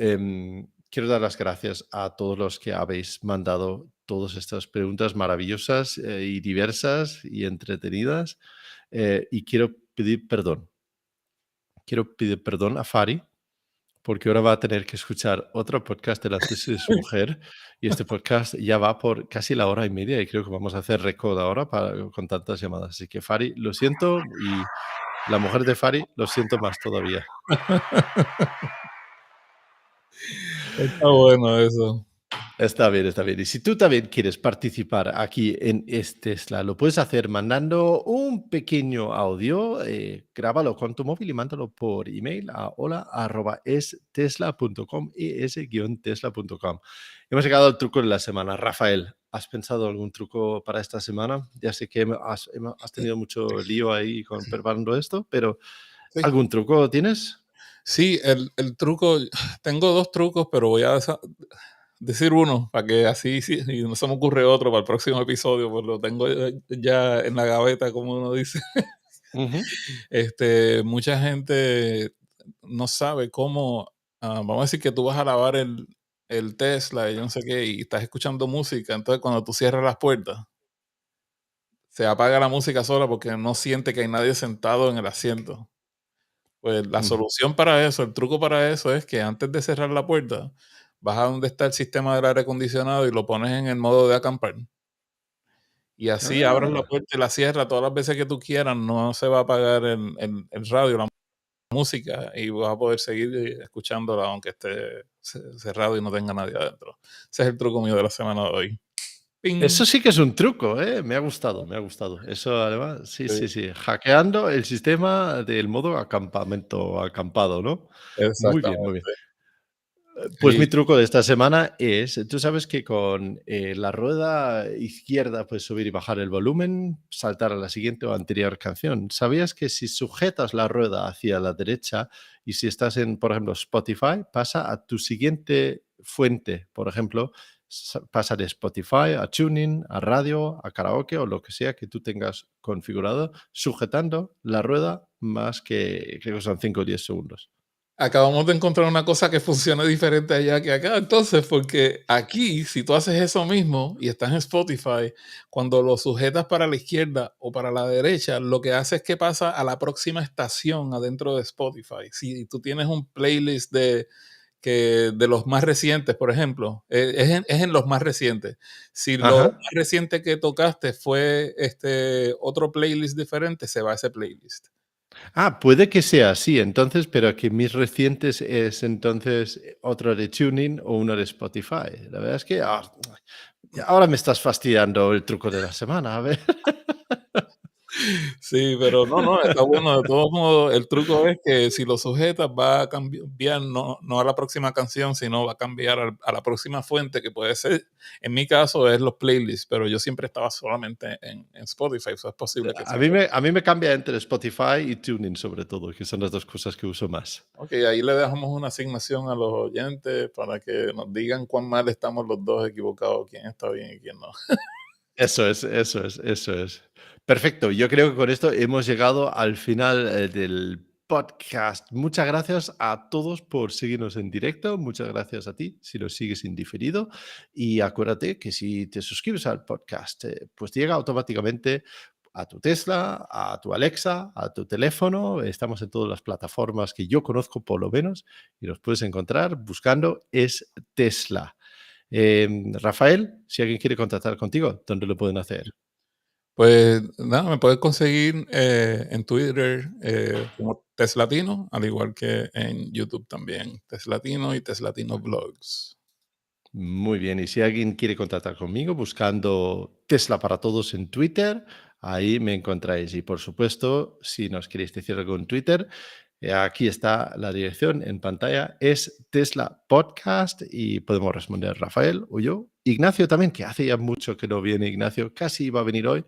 quiero dar las gracias a todos los que habéis mandado todas estas preguntas maravillosas y diversas y entretenidas. Y quiero pedir perdón. Quiero pedir perdón a Fari porque ahora va a tener que escuchar otro podcast delante de su mujer y este podcast ya va por casi la hora y media y creo que vamos a hacer récord ahora con tantas llamadas. Así que Fari, lo siento y la mujer de Fari, lo siento más todavía. Está bueno eso. Está bien, está bien. Y si tú también quieres participar aquí en Tesla, lo puedes hacer mandando un pequeño audio, grábalo con tu móvil y mándalo por email a hola@estesla.com, es-tesla.com. Hemos llegado al truco de la semana. Rafael, ¿has pensado algún truco para esta semana? Ya sé que has tenido mucho lío ahí preparando esto, pero Sí. ¿algún truco tienes? Sí, el truco, tengo dos trucos, pero voy a decir uno para que así, si no se me ocurre otro para el próximo episodio, pues lo tengo ya en la gaveta, como uno dice. Ujú. Mucha gente no sabe cómo, vamos a decir que tú vas a lavar el Tesla y yo no sé qué, y estás escuchando música, entonces cuando tú cierras las puertas, se apaga la música sola porque no siente que hay nadie sentado en el asiento. Pues la Ujú. solución para eso, el truco para eso es que antes de cerrar la puerta, vas a donde está el sistema del aire acondicionado y lo pones en el modo de acampar. Y así abres la Ah. puerta y la cierras todas las veces que tú quieras, no se va a apagar el radio, la música, y vas a poder seguir escuchándola aunque esté cerrado y no tenga nadie adentro. Ese es el truco mío de la semana de hoy. ¡Ping! Eso sí que es un truco, ¿eh? Me ha gustado, me ha gustado. Eso además, sí, Sí, sí, sí. Hackeando el sistema del modo acampamento, acampado, ¿no? Muy bien, muy bien. exactamente. Pues mi Sí. truco de esta semana es, tú sabes que con la rueda izquierda puedes subir y bajar el volumen, saltar a la siguiente o anterior canción. ¿Sabías que si sujetas la rueda hacia la derecha y si estás en, por ejemplo, Spotify, pasa a tu siguiente fuente? Por ejemplo, pasa de Spotify a Tuning, a radio, a karaoke o lo que sea que tú tengas configurado, sujetando la rueda más que creo que son 5 o 10 segundos. Acabamos de encontrar una cosa que funciona diferente allá que acá. Entonces, porque aquí, si tú haces eso mismo y estás en Spotify, cuando lo sujetas para la izquierda o para la derecha, lo que hace es que pasa a la próxima estación adentro de Spotify. Si tú tienes un playlist de los más recientes, por ejemplo, es en los más recientes. Si lo Ajá. más reciente que tocaste fue otro playlist diferente, se va a ese playlist. Ah, puede que sea así, entonces, pero que mis recientes es entonces otro de Tuning o uno de Spotify. La verdad es que ahora me estás fastidiando el truco de la semana. A ver. Sí, pero no, está bueno. De todos modos, el truco es que si lo sujetas va a cambiar, no a la próxima canción, sino va a cambiar a la próxima fuente, que puede ser, en mi caso, es los playlists, pero yo siempre estaba solamente en Spotify, eso es posible que A sea. mí me cambia entre Spotify y Tuning, sobre todo, que son las dos cosas que uso más. Ok, ahí le dejamos una asignación a los oyentes para que nos digan cuán mal estamos los dos equivocados, quién está bien y quién no. Eso es, eso es, eso es. Perfecto. Yo creo que con esto hemos llegado al final del podcast. Muchas gracias a todos por seguirnos en directo. Muchas gracias a ti si nos sigues en diferido. Y acuérdate que si te suscribes al podcast, pues te llega automáticamente a tu Tesla, a tu Alexa, a tu teléfono. Estamos en todas las plataformas que yo conozco por lo menos y los puedes encontrar buscando Es Tesla. Rafael, si alguien quiere contactar contigo, ¿dónde lo pueden hacer? Pues nada, me puedes conseguir en Twitter como Teslatino, al igual que en YouTube también, Teslatino y Teslatino Vlogs. Muy bien, y si alguien quiere contactar conmigo buscando Tesla para Todos en Twitter, ahí me encontráis. Y por supuesto, si nos queréis decir algo en Twitter, aquí está la dirección en pantalla, es Tesla Podcast y podemos responder Rafael o yo. Ignacio también, que hace ya mucho que no viene Ignacio, casi iba a venir hoy,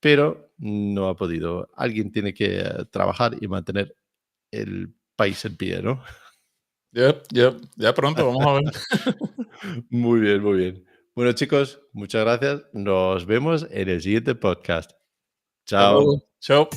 pero no ha podido. Alguien tiene que trabajar y mantener el país en pie, ¿no? Ya pronto, vamos a ver. Muy bien, muy bien. Bueno, chicos, muchas gracias. Nos vemos en el siguiente podcast. Hasta Chao. luego. Chao.